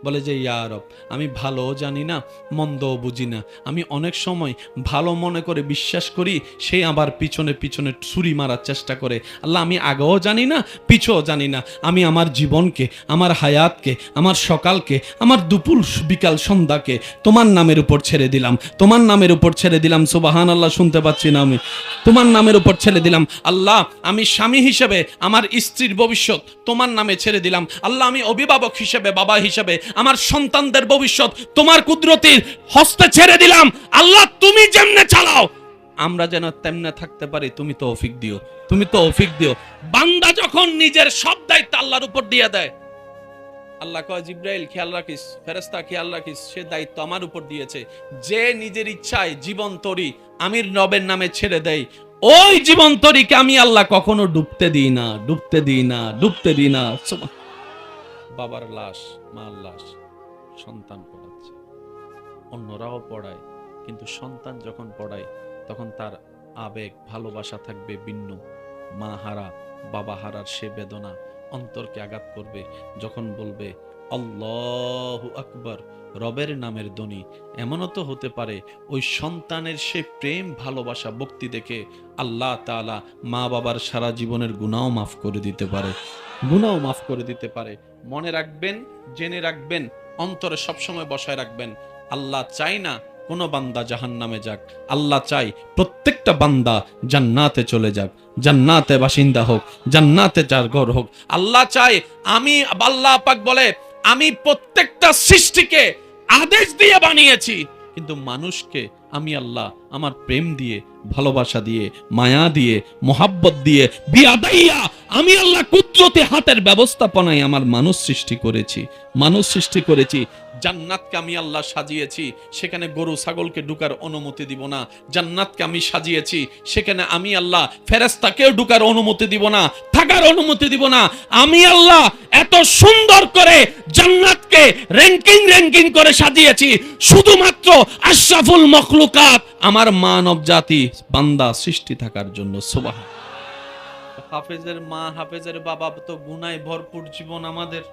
বলে যে ইয়া রব, আমি ভালো জানি না, মন্দও বুঝি না, আমি অনেক সময় ভালো মনে করে বিশ্বাস করি, সে আবার পিছনে পিছনে ছুরি মারার চেষ্টা করে। আল্লাহ, আমি আগেও জানি না, পিছও জানি না, আমি আমার জীবনকে, আমার হায়াতকে, আমার সকালকে, আমার দুপুর বিকাল সন্ধ্যাকে তোমার নামের উপর ছেড়ে দিলাম, তোমার নামের উপর ছেড়ে দিলাম। সুবহান আল্লাহ, শুনতে পাচ্ছি না আমি? তোমার নামের উপর ছেড়ে দিলাম। আল্লাহ, আমি স্বামী হিসেবে আমার স্ত্রীর ভবিষ্যৎ তোমার নামে ছেড়ে দিলাম। আল্লাহ, আমি অভিভাবক হিসেবে, বাবা হিসেবে আমার সন্তানদের ভবিষ্যৎ তোমার কুদরতির হস্তে ছেড়ে দিলাম। আল্লাহ, তুমি যেমনে চালাও আমরা যেন তেমনে থাকতে পারি, তুমি তৌফিক দিও, তুমি তৌফিক দিও। বান্দা যখন নিজের সব দায়িত্ব আল্লাহর উপর দিয়ে দেয়, আল্লাহ কয় জিব্রাইল খেয়াল রাখিস, ফেরেশতা খেয়াল রাখিস, সে দায়িত্ব আমার উপর দিয়েছে। যে নিজের ইচ্ছায় জীবন তরি আমির রবের নামে ছেড়ে দেয়, ওই জীবন তরিকে আমি আল্লাহ কখনো ডুবতে দিই না, ডুবতে দিই না, ডুবতে দিই না। বাবার লাশ, মার লাশ সন্তান পড়াচ্ছে, অন্যরাও পড়ায়, কিন্তু সন্তান যখন পড়ায় তখন তার আবেগ ভালোবাসা থাকবে ভিন্ন। মা হারা, বাবা হারার সে বেদনা অন্তরকে আঘাত করবে। যখন বলবে আল্লাহু আকবার, রবের নামের ধ্বনি, এমনও তো হতে পারে ওই সন্তানের সে প্রেম ভালোবাসা ভক্তি দেখে আল্লাহ তাআলা মা বাবার সারা জীবনের গুনাহও মাফ করে দিতে পারে, গুনাহও মাফ করে দিতে পারে। মনে রাখবেন, জেনে রাখবেন, অন্তরে সবসময় বসায় রাখবেন, আল্লাহ চাই না কোনো বান্দা জাহান্নামে যাক, আল্লাহ চাই প্রত্যেকটা বান্দা জান্নাতে চলে যাক, জান্নাতে বাসিন্দা হোক, জান্নাতে যার ঘর হোক। আল্লাহ চাই, আমি আল্লাহ পাক বলে আমি প্রত্যেকটা সৃষ্টিকে আদেশ দিয়ে বানিয়েছি, কিন্তু মানুষকে আমি আল্লাহ আমার প্রেম দিয়ে, ভালোবাসা দিয়ে, মায়া দিয়ে, মোহাব্বত দিয়ে, বিয়াদাইয়া আমি আল্লাহ কুদরতে হাতের ব্যবস্থাপনায় আমার মানুষ সৃষ্টি করেছি, মানুষ সৃষ্টি করেছি। জান্নাতকে আমি আল্লাহ সাজিয়েছি, সেখানে গরু ছাগলকে ঢুকার অনুমতি দিব না। জান্নাতকে আমি সাজিয়েছি, সেখানে আমি আল্লাহ ফেরেশতাকেও ঢুকার অনুমতি দিব না, থাকার অনুমতি দিব না। আমি আল্লাহ এত সুন্দর করে জান্নাতকে র্যাঙ্কিং র্যাঙ্কিং করে সাজিয়েছি শুধুমাত্র আশরাফুল মখলুকাত আমার মানব জাতি বান্দা সৃষ্টি থাকার জন্য। সুবহান। হাফেজের মা, হাফেজের বাবা তো গুনায় ভরপুর জীবন আমাদের।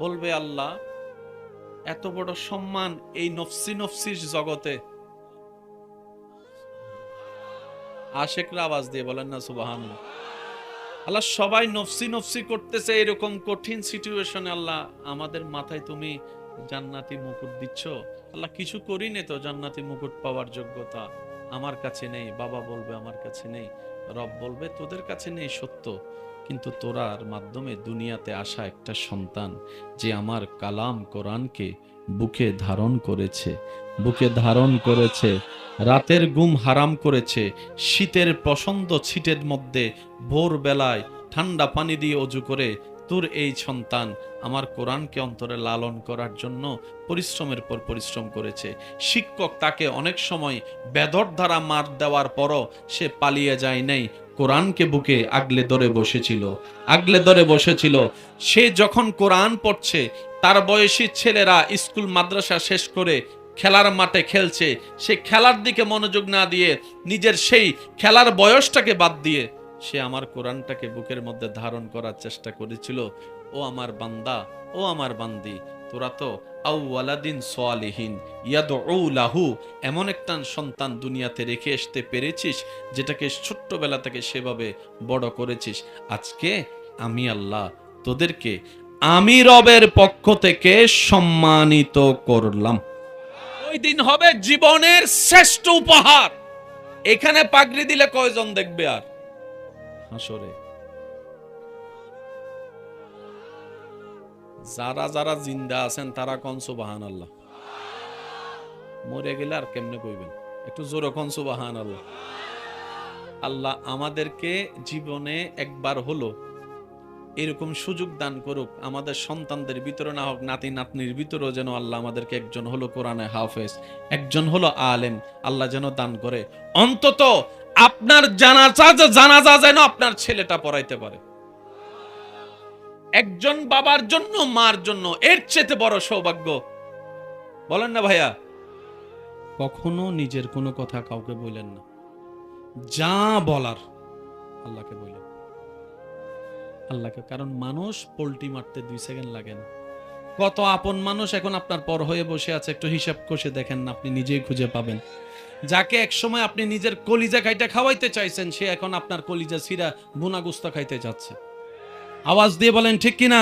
বলবে আল্লাহ, এত বড় সম্মান এই নফসি নফসির জগতে। আশেকরা আওয়াজ দিয়ে বলেন না সুবহানাল্লাহ। আল্লাহ, সবাই নফসি নফসি করতেছে, এরকম কঠিন সিচুয়েশনে আল্লাহ আমাদের মাথায় তুমি জান্নাতি মুকুট দিচ্ছ। আল্লাহ, কিছু করিনি তো জান্নাতি মুকুট পাওয়ার যোগ্যতা আমার কাছে নেই। বাবা বলবে আমার কাছে নেই, রব বলবে তোদের কাছে নেই সত্য, কিন্তু তোরার মাধ্যমে দুনিয়াতে আসা একটা সন্তান যে আমার কালাম কোরআনকে বুকে ধারণ করেছে, বুকে ধারণ করেছে, রাতের ঘুম হারাম করেছে, শীতের পছন্দ ছিটের মধ্যে ভোরবেলায় ঠান্ডা পানি দিয়ে অজু করে তোর এই সন্তান আমার কোরআনকে অন্তরে লালন করার জন্য পরিশ্রমের পর পরিশ্রম করেছে। শিক্ষক তাকে অনেক সময় বেদর দ্বারা মার দেওয়ার পরও সে পালিয়ে যায় নাই, কোরআনকে বুকে আগলে ধরে বসেছিল, আগলে ধরে বসেছিল। সে যখন কোরআন পড়ছে, তার বয়সী ছেলেরা স্কুল মাদ্রাসা শেষ করে খেলার মাঠে খেলছে, সে খেলার দিকে মনোযোগ না দিয়ে নিজের সেই খেলার বয়সটাকে বাদ দিয়ে সে আমার কোরআনটাকে বুকের মধ্যে ধারণ করার চেষ্টা করেছিল। ও আমার বান্দা, ও আমার বান্দি, তোরা তো আউওয়ালাদিন সালিহিন ইয়াদউ লাহু, এমন একটা সন্তান দুনিয়াতে রেখে আসতে পেরেছিস যেটাকে ছোট্টবেলা থেকে সেভাবে বড় করেছিস। আজকে আমি আল্লাহ তোদেরকে আমি রবের পক্ষ থেকে সম্মানিত করলাম। ওই দিন হবে জীবনের শ্রেষ্ঠ উপহার। এখানে পাগড়ি দিলে কয়জন দেখবে? আর হাসরে যারা যারা জিন্দা আছেন তারা কোন সুবহানাল্লাহ। মরে গেলে আর কেমনে কইবেন? একটু জোরে কোন সুবহানাল্লাহ। আল্লাহ আমাদেরকে জীবনে একবার হলো এরকম সুযোগ দান করুক, আমাদের সন্তানদের ভিতরে না হোক, নাতি নাতনির ভিতরেও যেন আল্লাহ আমাদেরকে একজন হলো কোরআনে হাফেজ, একজন হলো আলেম আল্লাহ যেন দান করে। অন্তত আপনার জানাজা যেন আপনার ছেলেটা পড়াইতে পারে। একজন বাবার জন্য, মার জন্য এর চেয়ে বড় সৌভাগ্য বলেন না ভাইয়া? কখনো নিজের কোনো কথা কাউকে বলেন না, যা বলার আল্লাহকে বলেন, আল্লাহকে। কারণ মানুষ পোল্টি মারতে 2 সেকেন্ড লাগে না, কত আপন মানুষ এখন আপনার পর হয়ে বসে আছে, একটু হিসাব কষে দেখেন না, আপনি নিজেই খুঁজে পাবেন। যাকে একসময় আপনি নিজের কলিজা খাইতে খাওয়াইতে চাইছেন, সে এখন আপনার কলিজা ছিঁড়া বুনা গুস্তা খাইতে যাচ্ছে। আওয়াজ দিয়ে বলেন ঠিক কিনা?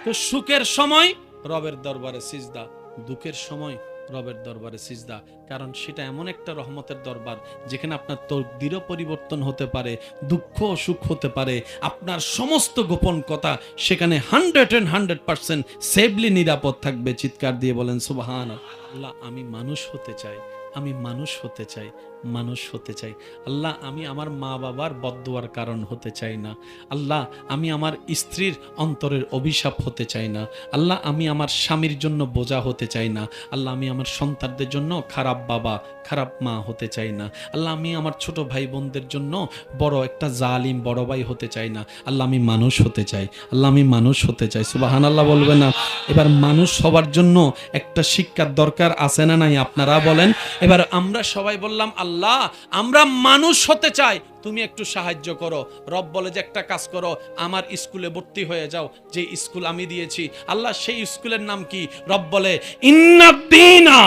তো সুখের সময় রবের দরবারে সিজদা, দুঃখের সময় রবের দরবারে সিজদা। কারণ সেটা এমন একটা রহমতের দরবার যেখানে আপনার তকদিরও পরিবর্তন হতে পারে, দুঃখ সুখ হতে পারে, আপনার সমস্ত গোপন কথা সেখানে 100% সেফলি নিরাপদ থাকবে। চিৎকার দিয়ে বলেন সুবহানাল্লাহ। আমি মানুষ হতে চাই, আমি মানুষ হতে চাই, মানুষ হতে চাই। আল্লাহ, আমি আমার মা বাবার বদদুয়ার কারণ হতে চাই না। আল্লাহ, আমি আমার স্ত্রীর অন্তরের অভিশাপ হতে চাই না। আল্লাহ, আমি আমার স্বামীর জন্য বোঝা হতে চাই না। আল্লাহ, আমি আমার সন্তানদের জন্য খারাপ বাবা খারাপ মা হতে চাই না। আল্লাহ, আমি আমার ছোট ভাই বোনদের জন্য বড় একটা জালিম বড় ভাই হতে চাই না। আল্লাহ, আমি মানুষ হতে চাই। আল্লাহ, আমি মানুষ হতে চাই। সুবহানাল্লাহ বলবে না? এবার মানুষ হবার জন্য একটা শিক্ষার দরকার আছে না নাই? আপনারা বলেন। এবার আমরা সবাই বললাম, আল্লাহ আমরা মানুষ হতে চাই, তুমি একটু সাহায্য করো। রব বলে যে একটা কাজ করো, আমার স্কুলে ভর্তি হয়ে যাও, যে স্কুল আমি দিয়েছি। আল্লাহ, সেই স্কুলের নাম কি? রব বলে ইন্নাদ্দীনা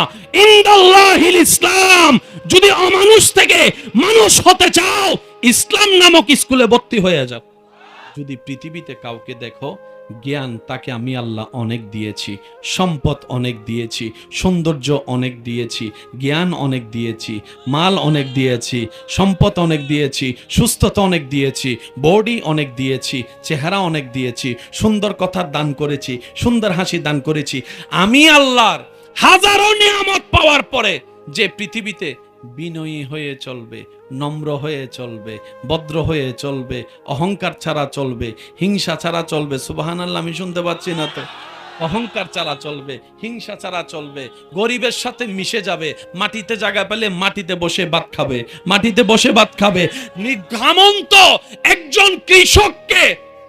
ইনদাল্লাহিল ইসলাম। যদি অমানুষ থেকে মানুষ হতে চাও, ইসলাম নামক স্কুলে ভর্তি হয়ে যাও। যদি পৃথিবীতে কাউকে দেখো, জ্ঞান তাকে আমি আল্লাহ অনেক দিয়েছি, সম্পদ অনেক দিয়েছি, সৌন্দর্য অনেক দিয়েছি, জ্ঞান অনেক দিয়েছি, মাল অনেক দিয়েছি, সম্পদ অনেক দিয়েছি, সুস্থতা অনেক দিয়েছি, বডি অনেক দিয়েছি, চেহারা অনেক দিয়েছি, সুন্দর কথার দান করেছি, সুন্দর হাসি দান করেছি। আমি আল্লাহর হাজারো নিয়ামত পাওয়ার পরে যে পৃথিবীতে বিনয়ী হয়ে চলবে, নম্র হয়ে চলবে, ভদ্র হয়ে চলবে, অহংকার ছাড়া চলবে, হিংসা ছাড়া চলবে। সুবহানাল্লাহ, আমি শুনতে পাচ্ছি না তো? অহংকার ছাড়া চলবে, হিংসা ছাড়া চলবে, গরিবের সাথে মিশে যাবে, মাটিতে জায়গা পেলে মাটিতে বসে ভাত খাবে, মাটিতে বসে ভাত খাবে। নিঘামন্ত একজন কৃষককে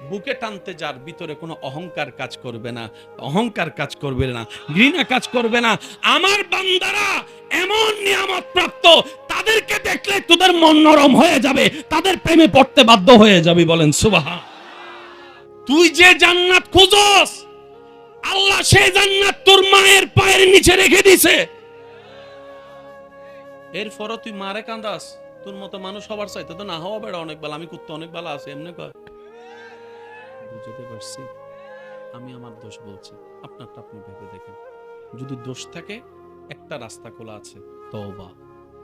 বুকে টানতে, যার ভিতরে কোনো অহংকার কাজ করবে না, অহংকার কাজ করবে না, ঘৃণা কাজ করবে না। আমার বান্দারা এমন নিয়ামত প্রাপ্ত, তাদেরকে দেখলে তোদের মন নরম হয়ে যাবে, তাদের প্রেমে পড়তে বাধ্য হয়ে যাবে। বলেন সুবহান। তুই যে জান্নাত খুঁজস, আল্লাহ সেই জান্নাত তোর মায়ের পায়ের নিচে রেখে দিছে। এরপরও তুই মারে কান্দাস। তোর মতো মানুষ হবার চাইতে তো না হওয়া বেড়া অনেক ভালো। আমি করতে অনেক ভালো আছে, এমনি কয়। বুঝতে পারছি, আমি আমার দোষ বলছি, আপনারটা আপনি ভেবে দেখেন। যদি দোষ থাকে, একটা রাস্তা খোলা আছে, তওবা,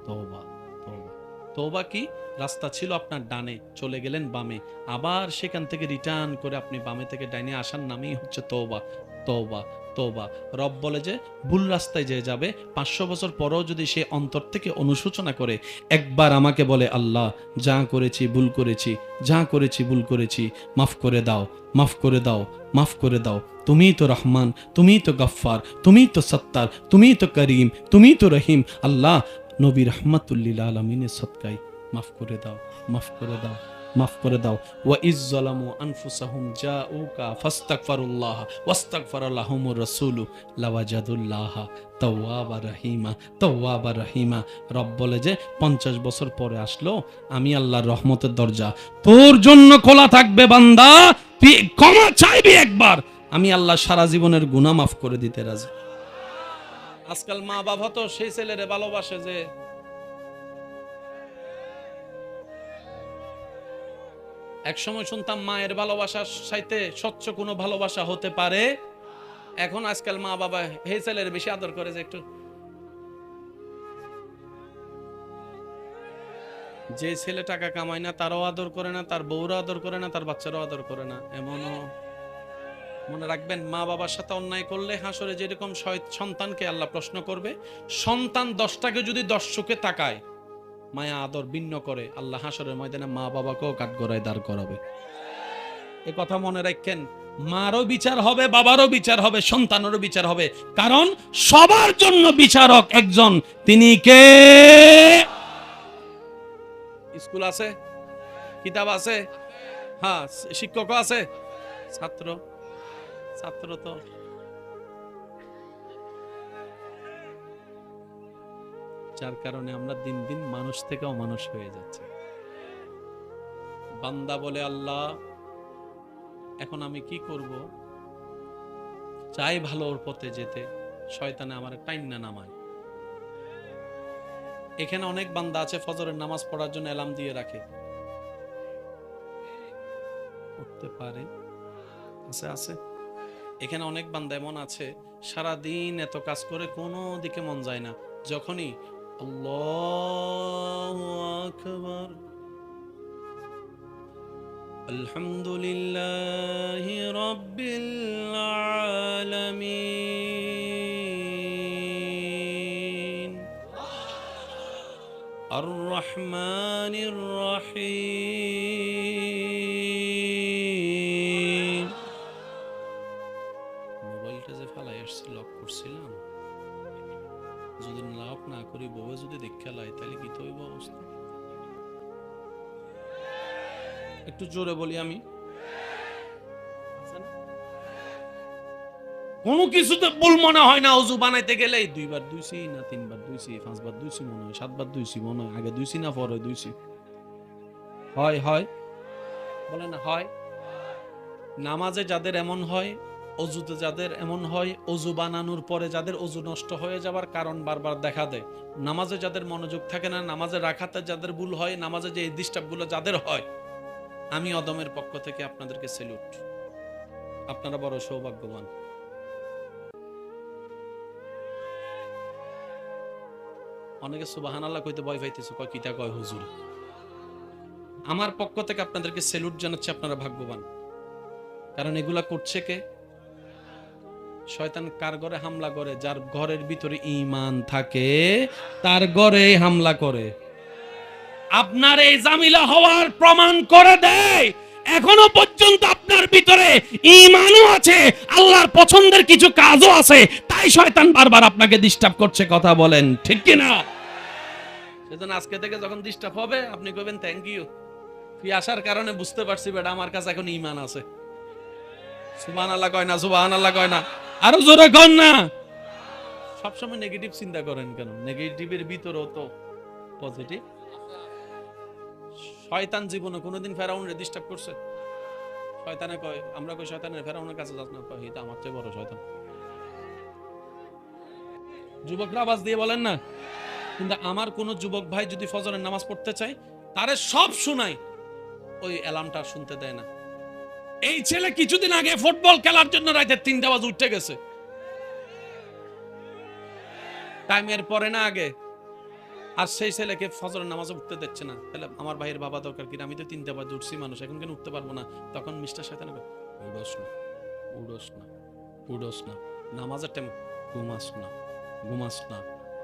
তওবা, তওবা। তওবা কি? রাস্তা ছিল আপনার ডানে, চলে গেলেন বামে, আবার সেখান থেকে রিটার্ন করে আপনি বামে থেকে ডাইনে আসার নামই হচ্ছে তওবা, তওবা, তওবা। রব বলে যে ভুল রাস্তায় যে যাবে, 500 বছর পরেও যদি সে অন্তর থেকে অনুশোচনা করে, একবার আমাকে বলে, আল্লাহ যা করেছি ভুল করেছি, যা করেছি ভুল করেছি, মাফ করে দাও, মাফ করে দাও, মাফ করে দাও। তুমিই তো রহমান, তুমিই তো গফফার, তুমিই তো সত্তার, তুমিই তো করিম, তুমিই তো রহিম। আল্লাহ, নবী রাহমাতুল্লিল আলামিনের সদকায় মাফ করে দাও, মাফ করে দাও, মাফ করে দাও। ওয়া ইজ্জালামু আনফুসাহুম জাউকা ফাস্তাগফিরুল্লাহ ওয়াস্তাগফার লাহুমুর রাসূলু লাওয়াজাদুল্লাহ তাওয়াবা রহিমা, তাওয়াবা রহিমা। রব বলে যে 50 বছর পরে আসলো, আমি আল্লাহর রহমতের দরজা তোর জন্য খোলা থাকবে। বান্দা, তুই ক্ষমা চাইবি একবার, আমি আল্লাহ সারা জীবনের গুনাহ মাফ করে দিতে রাজি। আজকাল মা বাবা তো সেই ছেলেরে ভালোবাসে যে, এক সময় শুনতাম মায়ের ভালোবাসার সাথে স্বচ্ছ কোনো ভালোবাসা হতে পারে। এখন আজকাল মা বাবা হে ছেলের বেশি আদর করে যে, একটু যে ছেলে টাকা কামায় না তারও আদর করে না, তার বউরও আদর করে না, তার বাচ্চারাও আদর করে না। এমনও মনে রাখবেন, মা বাবার সাথে অন্যায় করলে হাসরে যেরকম সন্তানকে আল্লাহ প্রশ্ন করবে, সন্তান 10টাকে যদি 10 চোখে তাকায়, মায়া আদর ভিন্ন করে, আল্লাহ হাসরের ময়দানে মা বাবাকেও কাঠগড়ায় দাঁড় করাবে। এ কথা মনে রাখেন, মারও বিচার হবে, বাবারও বিচার হবে, সন্তানেরও বিচার হবে। কারণ সবার জন্য বিচারক একজন, তিনি কে? স্কুল আছে, কিতাব আছে, হ্যাঁ, শিক্ষক আছে, ছাত্র, ছাত্র তো যার কারণে আমরা দিন দিন মানুষ থেকে অমানুষ হয়ে যাচ্ছে। বান্দা বলে, আল্লাহ এখন আমি কি করব? চাই ভালোর পথে যেতে, শয়তানে আমার টাইন্না নামায়। এখানে অনেক বান্দা আছে ফজরের নামাজ পড়ার জন্য অ্যালার্ম দিয়ে রাখে, উঠতে পারে, আছে আছে। এখানে অনেক বান্দা এমন আছে সারা দিন এত কাজ করে কোনো দিকে মন যায় না, যখনই আল্লাহু আকবার আলহামদুলিল্লাহি রাব্বিল আলামিন আর রহমানির রহিম, মোবাইলটা যে ফেলাই আসছি লক করছিলাম, যদি লক না করি বউয়ে যদি দেখে লাই তাহলে কি তো হইব অবস্থা। একটু জোরে বলি আমি, কোনো কিছুতে ভুল মনে হয় না। অজু বানাইতে গেলে 2 বার ধুইছি না 3 বার ধুইছি, 5 বার ধুইছি মনে হয়, 7 বার ধুইছি মনে হয়, আগে ধুইছি না পরে ধুইছি, হয় হয় বলে না হয়। নামাজে যাদের এমন হয়, অজুতে যাদের এমন হয়, অজু বানানোর পরে যাদের অজু নষ্ট হয়ে যাবার কারণ বারবার দেখা দেয়, নামাজে যাদের মনোযোগ থাকে না, নামাজে রাখাতে যাদের ভুল হয়, নামাজে যে ডিস্টার্বগুলো যাদের হয়, আমি অদমের পক্ষ থেকে আপনাদেরকে স্যালুট। আপনারা বড় সৌভাগ্যবান। অনেকে সুবহানাল্লাহ কইতে ভয় পাইতেছে, কয় কিটা কয় হুজুর। আমার পক্ষ থেকে আপনাদেরকে স্যালুট জানাচ্ছি, আপনারা ভাগ্যবান। কারণ এগুলা করছে কে? শয়তান কার ঘরে হামলা করে? যার ঘরের ভিতরে ঈমান থাকে তার ঘরে হামলা করে। আপনার এই জামিলা হওয়ার প্রমাণ করে দেয় এখনো পর্যন্ত আপনার ভিতরে ঈমানও আছে, আল্লাহর পছন্দের কিছু কাজও আছে, তাই শয়তান বারবার আপনাকে ডিস্টার্ব করছে। কথা বলেন ঠিক কি না? সেজন্য আজকে থেকে যখন ডিস্টার্ব হবে আপনি কইবেন থ্যাংক ইউ, তুই আসার কারণে বুঝতে পারছি বেটা আমার কাছে এখন ঈমান আছে। সুবহানাল্লাহ কয় না? সুবহানাল্লাহ কয় না? আরো জোরে কর না। সবসময় নেগেটিভ চিন্তা করেন কেন? নেগেটিভের ভিতরেও তো পজিটিভ। শয়তান জীবনে কোনোদিন ফেরাউনরে ডিস্টার্ব করছে? শয়তানে কয়, আমরা কই শয়তানের ফেরাউনের কাছে যাস না, কয় এটা আমার চেয়ে বড় শয়তান। যুবকরা আওয়াজ দিয়ে বলেন না। কিন্তু আমার কোন যুবক ভাই যদি ফজরের নামাজ পড়তে চায়, তারে সব শোনায়, ওই অ্যালার্মটা শুনতে দেয় না। এই ছেলে কিছুদিন আগে ফুটবল খেলার জন্য রাতে 3টা বাজে উঠে গেছে, টাইমের পরে না আগে, আর সেই ছেলেকে ফজরের নামাজে উঠতে দিচ্ছে না। তাহলে আমার ভাইয়ের বাবা দরকার কি? আমি তো 3টা বাজে উঠছি মানুষ, এখন কেন উঠতে পারবো না? তখন মিস্টার শয়তান কয়, উড়োস না, উড়োস না, উড়োস না, নামাজের টাইম, ঘুমাস না, ঘুমাস না,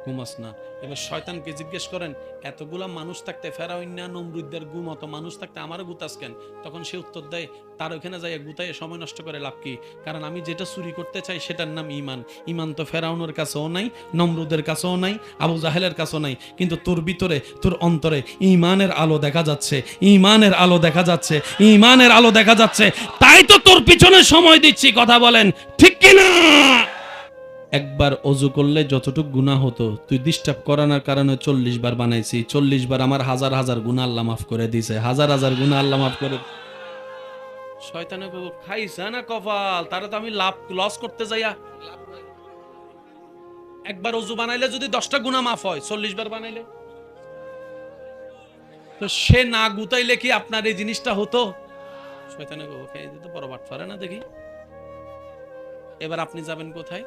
ঘুমাস না। এবার শয়তানকে জিজ্ঞেস করেন, এতগুলা মানুষ থাকতে, ফেরাউন না নমরুদের গুমত মানুষ থাকতে আমারও গুতাস কেন? তখন সে উত্তর দেয়, তার ওখানে যাই গুতায় সময় নষ্ট করে লাভ কি? কারণ আমি যেটা চুরি করতে চাই সেটার নাম ঈমান। ঈমান তো ফেরাউনের কাছেও নাই, নমরুদের কাছেও নাই, আবু জাহেলের কাছেও নাই, কিন্তু তোর ভিতরে, তোর অন্তরে ঈমানের আলো দেখা যাচ্ছে, ঈমানের আলো দেখা যাচ্ছে, ঈমানের আলো দেখা যাচ্ছে, তাই তো তোর পিছনে সময় দিচ্ছি। কথা বলেন ঠিক কি না? একবার অজু করলে যতটুকু গুনাহ হতো, তুই ডিস্টার্ব করানোর কারণে 40 বার বানাইছি, 40 বার আমার হাজার হাজার গুনাহ আল্লাহ মাফ করে দিয়েছে, হাজার হাজার গুনাহ আল্লাহ মাফ করে। শয়তানে কইবো, খাইছা না কপাল, তারে তো আমি লাভ লস করতে যাইয়া। একবার অজু বানাইলে যদি 10টা গুনাহ মাফ হয়, 40 বার বানাইলে তো সে না গুতাইলে কি আপনার এই জিনিসটা হতো? শয়তানে কইবো, খাই দিতে বড় বাট পারে না দেখি। এবার আপনি যাবেন কোথায়?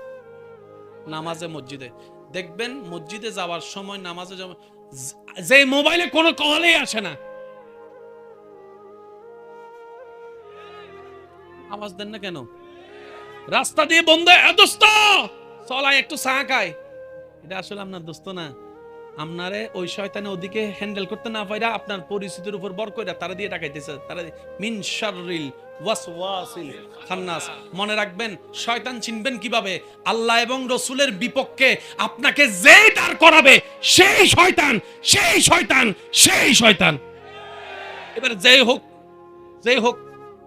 নামাজে, মসজিদে। দেখবেন মসজিদে যাওয়ার সময়, নামাজে যে মোবাইলে কোনো কলই আসে না, আওয়াজ দেন না কেন? রাস্তা দিয়ে বন্ধ, দোস্ত চলাই একটু চা খাই, এটা আসলে আপনার দোস্ত না। আপনারে ওই শয়তানে ওদিকে হ্যান্ডেল করতে না পাইরা আপনার পরিস্থিতির উপর বর কইরা তারা দিয়ে ডাকাইতেছে, তারা মিন শাররিল ওয়াসওয়াসিল খান্নাস। মনে রাখবেন, শয়তান চিনবেন কিভাবে? আল্লাহ এবং রাসূলের বিপক্ষে আপনাকে যেই দাঁড় করাবে সেই শয়তান, সেই শয়তান, সেই শয়তান। এবার যেই হোক, যেই হোক,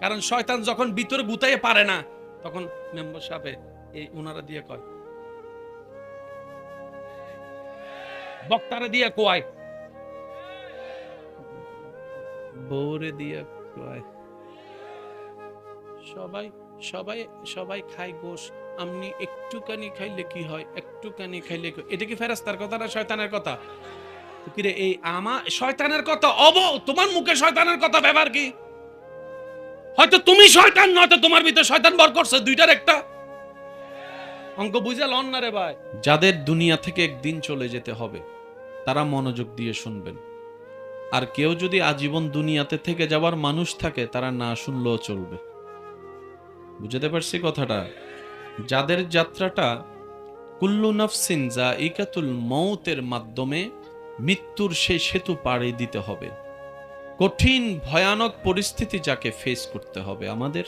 কারণ শয়তান যখন ভিতরে গুতাইয়ে পারে না, তখন মেম্বার সাহেব এই উনারা দিয়ে কয়, বক্তারে দিয়ে কয়, বউরে দিয়ে কয়, সবাই সবাই সবাই খায় গোশ, আপনি একটুখানি খাইলে কি হয়, একটুখানি খাইলে এটা কি ফেরেশতার কথা না শয়তানের কথা? তো কি রে, এই শয়তানের কথা তোমার মুখে শয়তানের কথা ব্যবহার কি? হয়তো তুমি শয়তান, নয়তো তোমার ভিতরে শয়তান ভর করছে, দুইটার একটা। অঙ্ক বুঝে লন না রে ভাই। যাদের দুনিয়া থেকে একদিন চলে যেতে হবে তারা মনোযোগ দিয়ে শুনবেন। আর কেউ যদি আজীবন দুনিয়াতে থেকে যাবার মানুষ থাকে তারা না শুনলেও চলবে। বুঝতে পারছি কথাটা? যাদের যাত্রাটা কুল্লু নাফসিন যায়িকাতুল মউতের মাধ্যমে মৃত্যুর সেই সেতু পাড়ি দিতে হবে, কঠিন ভয়ানক পরিস্থিতি যাকে ফেস করতে হবে আমাদের,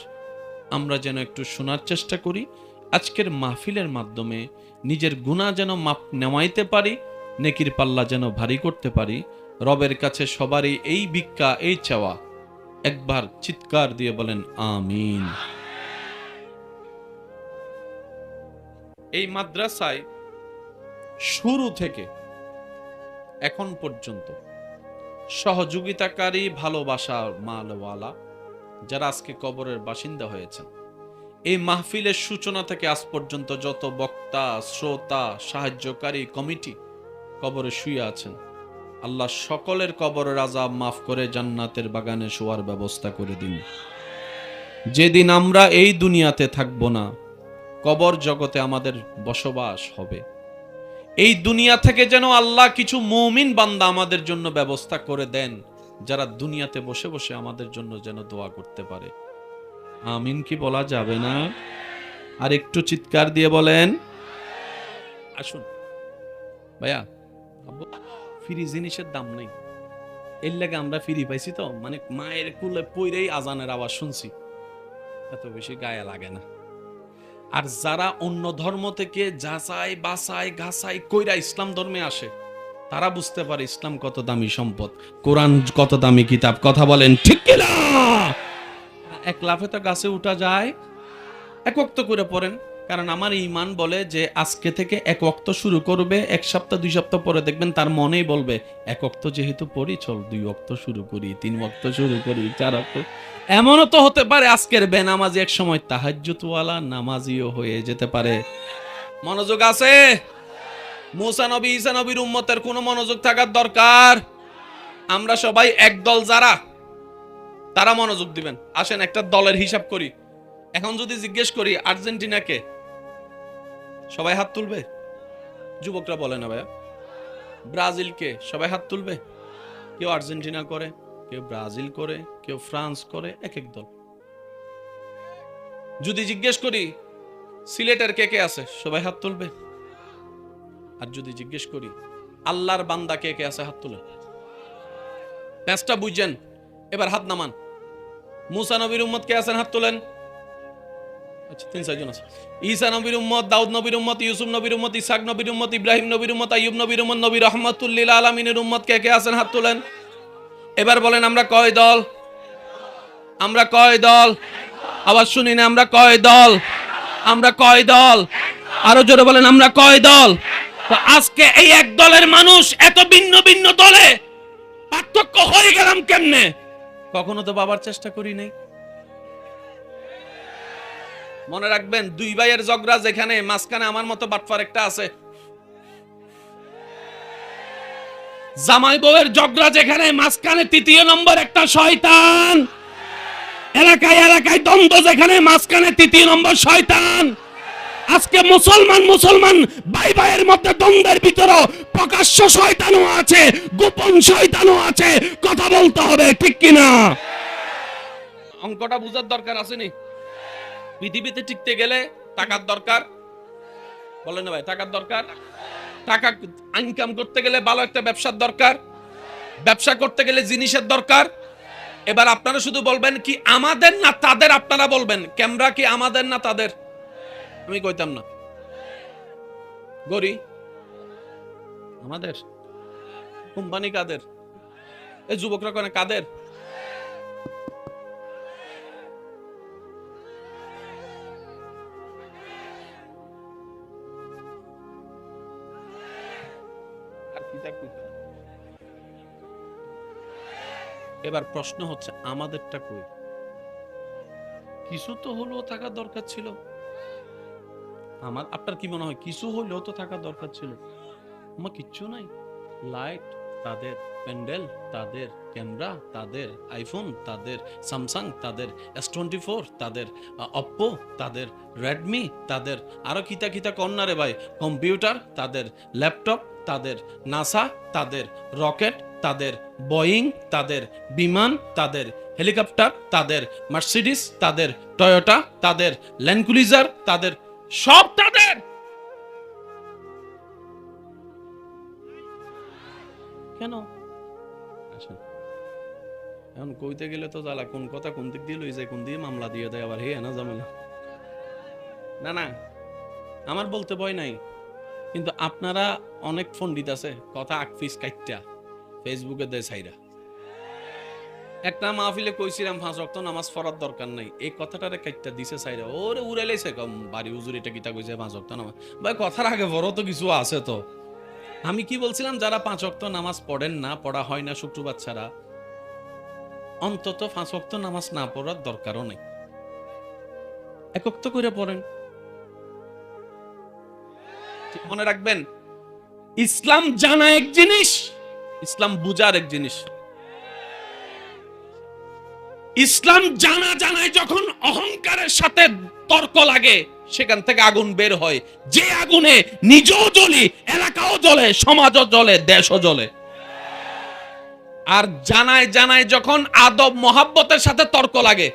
আমরা যেন একটু শোনার চেষ্টা করি। আজকের মাহফিলের মাধ্যমে নিজের গুনাহ যেন মাপ নেওয়াইতে পারি, নেকির পাল্লা যেন ভারী করতে পারি। রবের কাছে সবারই এই ভিক্ষা, এই চাওয়া। একবার চিৎকার দিয়ে বলেন আমিন। এই মাদ্রাসায় শুরু থেকে এখন পর্যন্ত সহযোগিতাকারী, ভালোবাসার মালওয়ালা যারা আজকে কবরের বাসিন্দা হয়েছেন, এই মাহফিলের সূচনা থেকে আজ পর্যন্ত যত বক্তা, শ্রোতা, সাহায্যকারী কমিটি কবরে শুয়ে আছেন, আল্লাহ সকলের কবরের আযাব মাফ করে জান্নাতের বাগানে শোয়ার ব্যবস্থা করে দিন। যেদিন আমরা এই দুনিয়াতে থাকব না, কবর জগতে আমাদের বসবাস হবে, এই দুনিয়া থেকে যেন আল্লাহ কিছু মুমিন বান্দা আমাদের জন্য ব্যবস্থা করে দেন, যারা দুনিয়াতে বসে বসে আমাদের জন্য যেন দোয়া করতে পারে। আমিন কি বলা যাবে না? আর একটু চিৎকার দিয়ে বলেন। আসুন ভাইয়া, ফ্রি জিনিসের দাম নাই, এর লাগে আমরা ফ্রি পাইছি তো, মানে মায়ের কুলে পইরেই আজানের আওয়াজ শুনছি, এত বেশি গায়ে লাগে না। আর যারা অন্য ধর্ম থেকে যাচাই বাছাই ঘাসাই কইরা ইসলাম ধর্মে আসে, তারা বুঝতে পারে ইসলাম কত দামি সম্পদ, কোরআন কত দামি কিতাব। কথা বলেন ঠিক কিনা? এক লাফে তো গাছে উঠা যায়। এক ওয়াক্ত করে পড়েন, কারণ আমার ঈমান বলে যে আজকে থেকে এক ওয়াক্ত শুরু করবে, এক সপ্তাহ 2 সপ্তাহ পরে দেখবেন তার মনেই বলবে এক ওয়াক্ত যেহেতু পড়ি, চল 2 ওয়াক্ত শুরু করি, 3 ওয়াক্ত শুরু করি, 4 ওয়াক্ত। এমনও তো হতে পারে আজকের বেনামাজি এক সময় তাহাজ্জুদওয়ালা নামাজিও হয়ে যেতে পারে। মনোযোগ আছে? মুসা নবী, ঈসা নবীর উম্মতের কোনো মনোযোগ থাকার দরকার? আমরা সবাই এক দল, যারা তারা মনোযোগ দিবেন। আসেন একটা দলের হিসাব করি। এখন যদি জিজ্ঞেস করি আর্জেন্টিনাকে, সবাই হাত তুলবে? যুবকরা বলে না ভাইয়া। ব্রাজিলকে, সবাই হাত তুলবে? কেউ আর্জেন্টিনা করে, কেউ ব্রাজিল করে, কেউ ফ্রান্স করে, এক এক দল। যদি জিজ্ঞেস করি সিলেটের কে কে আছে, সবাই হাত তুলবে? আর যদি জিজ্ঞেস করি আল্লাহর বান্দা কে কে আছে, হাত তুলে। প্যাঁচটা বুঝছেন? এবার হাত নামান। মুসা নবীর উম্মত কে আছেন, হাত তোলেন। আচ্ছা, 3-4 জন আছে। ঈসা নবীর উম্মত, দাউদ নবীর উম্মত, ইউসুফ নবীর উম্মত, ইসহাক নবীর উম্মত, ইব্রাহিম নবীর উম্মত, আইয়ুব নবীর উম্মত, নবী রাহমাতুল লিল আলামিনের উম্মত কে কে আছেন, হাত তোলেন। এবার বলেন আমরা কয় দল? আমরা কয় দল? আওয়াজ শুনি না, আমরা কয় দল? আমরা কয় দল? আরো জোরে বলেন, আমরা কয় দল? তো আজকে এই এক দলের মানুষ এত ভিন্ন ভিন্ন দলে পার্থক্য হয়ে গেলাম কেমনে? কখনো তো বাবার চেষ্টা করি নাই। মনে রাখবেন, 2 ভাইয়ের ঝগড়া যেখানে, মাঝখানে আমার মতো বাটফার একটা আছে। জামাই বউয়ের ঝগড়া যেখানে, মাঝখানে 3য় নম্বর একটা শয়তান। এলাকায় এলাকায় দ্বন্দ্ব যেখানে, মাঝখানে 3য় নম্বর শয়তান। আজকে মুসলমান ভাই ভাইয়ের মধ্যে দ্বন্দ্বের ভিতরে প্রকাশ্য শয়তানও আছে, গোপন শয়তানও আছে। কথা বলতে হবে ঠিক কিনা? অঙ্কটা বুঝার দরকার আসেনি? পৃথিবীতে টিকতে গেলে টাকার দরকার, বলেন না ভাই? টাকার দরকার। টাকা ইনকাম করতে গেলে ভালো একটা ব্যবসার দরকার, ব্যবসা করতে গেলে জিনিসের দরকার। এবার আপনারা শুধু বলবেন কি আমাদের না তাদের? আপনারা বলবেন ক্যামেরা কি আমাদের না তাদের? আমি কইতাম না। গড়ি আমাদের, কোম্পানি কাদের? এই যুবকরা কোনে কাদের? এবার প্রশ্ন হচ্ছে আমাদেরটা কই? কিছু তো হলেও থাকার দরকার ছিল। আমার আপনার কি মনে হয় কিছু হইলেও তো থাকা দরকার ছিল? আমার কিচ্ছু নাই। লাইট তাদের, প্যান্ডেল তাদের, ক্যামেরা তাদের, আইফোন তাদের, স্যামসাং তাদের, S24 তাদের, অপ্পো তাদের, রেডমি তাদের, আরো কিতা কিতা কর্নারে ভাই, কম্পিউটার তাদের, ল্যাপটপ তাদের, নাসা তাদের, রকেট তাদের, বোয়িং তাদের, বিমান তাদের, হেলিকপ্টার তাদের, মার্সিডিস তাদের, টয়োটা তাদের, ল্যান্ড ক্রুইজার তাদের, সব তাদের। কেন? আসেন, এখন কইতে গেলে তো জ্বালা, কোন কথা কোন দিক দিয়ে লই যায়, কোন দিয়ে মামলা দিয়ে দেয় আবার, হে না ঝামেলা। না না, আমার বলতে ভয় নাই, কিন্তু আপনারা অনেক পণ্ডিত আছে কথা আকফিস কাইটটা ফেসবুকে দেয় ছাইরা। একটা মাহফিলে কইছিলাম 5 ওয়াক্ত নামাজ পড়ার দরকার নাই, এই কথাটারে কাইটটা দিছে ছাইরা, ওরে উড়াইলেছে কম বাড়ি হুজুর এটা কিতা কইছে 5 ওয়াক্ত নামাজ। ভাই কথার আগে বড় তো কিছু আছে তো। আমি কি বলছিলাম, যারা 5 ওয়াক্ত নামাজ পড়েন না, পড়া হয় না শুক্রবার ছাড়া, অন্তত 5 ওয়াক্ত নামাজ না পড়ার দরকারও নেই, একক তো করে পড়েন। মনে রাখবেন, ইসলাম জানা এক জিনিস, ইসলাম বুঝার এক জিনিস। ইসলাম জানা জানায় যখন অহংকারের সাথে তর্ক লাগে, সেখান থেকে আগুন বের হয়, যে আগুনে নিজেও জ্বলি, এলাকাও জ্বলে, সমাজও জ্বলে, দেশও জ্বলে। আর জানায় জানায় যখন আদব মহাব্বতের সাথে তর্ক লাগে,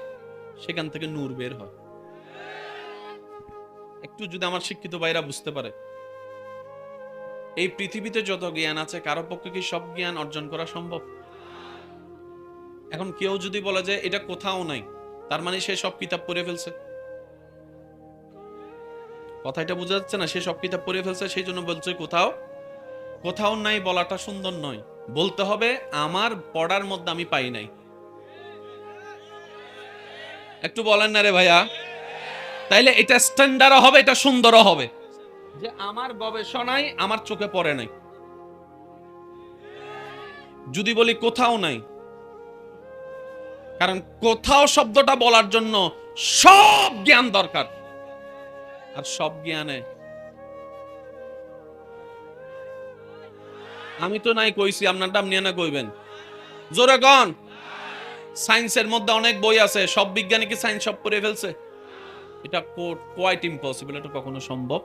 সেখান থেকে নূর বের হয়। একটু যদি আমার শিক্ষিত ভাইরা বুঝতে পারে, এই পৃথিবীতে যত জ্ঞান আছে, কারো পক্ষে কি সব জ্ঞান অর্জন করা সম্ভব? এখন কেউ যদি বলে যে এটা কোথাও নাই, তার মানে সে সব কিতাব পড়ে ফেলছে। কথাটা বোঝা যাচ্ছে না? সে সব কিতাব পড়ে ফেলছে, সেই জন্য বলছে কোথাও কোথাও নাই। বলাটা সুন্দর নয়, বলতে হবে আমার পড়ার মধ্যে আমি পাই নাই। একটু বলেন না রে ভাইয়া? তাইলে এটা স্ট্যান্ডার্ডও হবে, এটা সুন্দরও হবে, যে আমার গবেষণায় আমার চোখে পড়ে নাই। যদি বলি কোথাও নাই, কারণ কোথাও শব্দটা বলার জন্য সব জ্ঞান দরকার, আর সব জ্ঞানে আমি তো নাই কইছি, আপনার দাম নিয়ে না কইবেন জোরে গন। সায়েন্সের মধ্যে অনেক বই আছে, সব বিজ্ঞানী কি সায়েন্স সব পড়ে ফেলছে? এটা কোয়াইট ইম্পসিবল, এটা কখনো সম্ভব।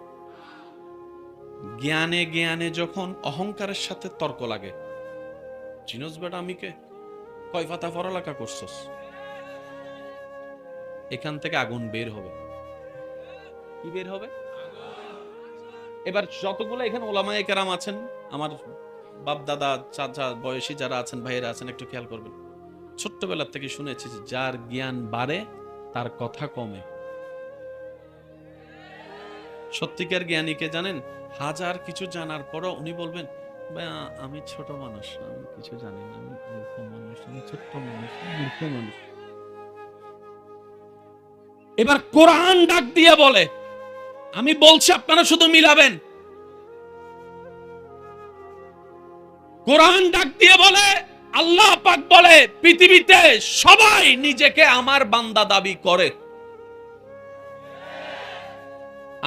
জ্ঞানে জ্ঞানে যখন অহংকারের সাথে তর্ক লাগে, চিনোস বেটা আমি কে, কয় পাতা পড়ালেখা করছস, এখান থেকে আগুন বের হবে। কি বের হবে? এবার যতগুলো এখানে ওলামায়ে কেরাম আছেন, আমার বাপ দাদা চাচা বয়সী যারা আছেন, ভাইয়েরা আছেন, একটু খেয়াল করবেন। ছোট্টবেলা থেকে শুনেছি যে যার জ্ঞান বাড়ে তার কথা কমে। সত্যিকার জ্ঞানীকে জানেন, হাজার কিছু জানার পরও উনি বলবেন, আমি ছোট মানুষ, আমি কিছু জানি না, আমি মূর্খ মানুষ, আমি ছোট্ট মানুষ, মূর্খ মানুষ। এবার কোরআন ডাক দিয়ে বলে, আমি বলছি আপনারা শুধু মিলাবেন, কোরআন ডাক দিয়ে বলে, আল্লাহ পাক বলে, পৃথিবীতে সবাই নিজেকে আমার বান্দা দাবি করে।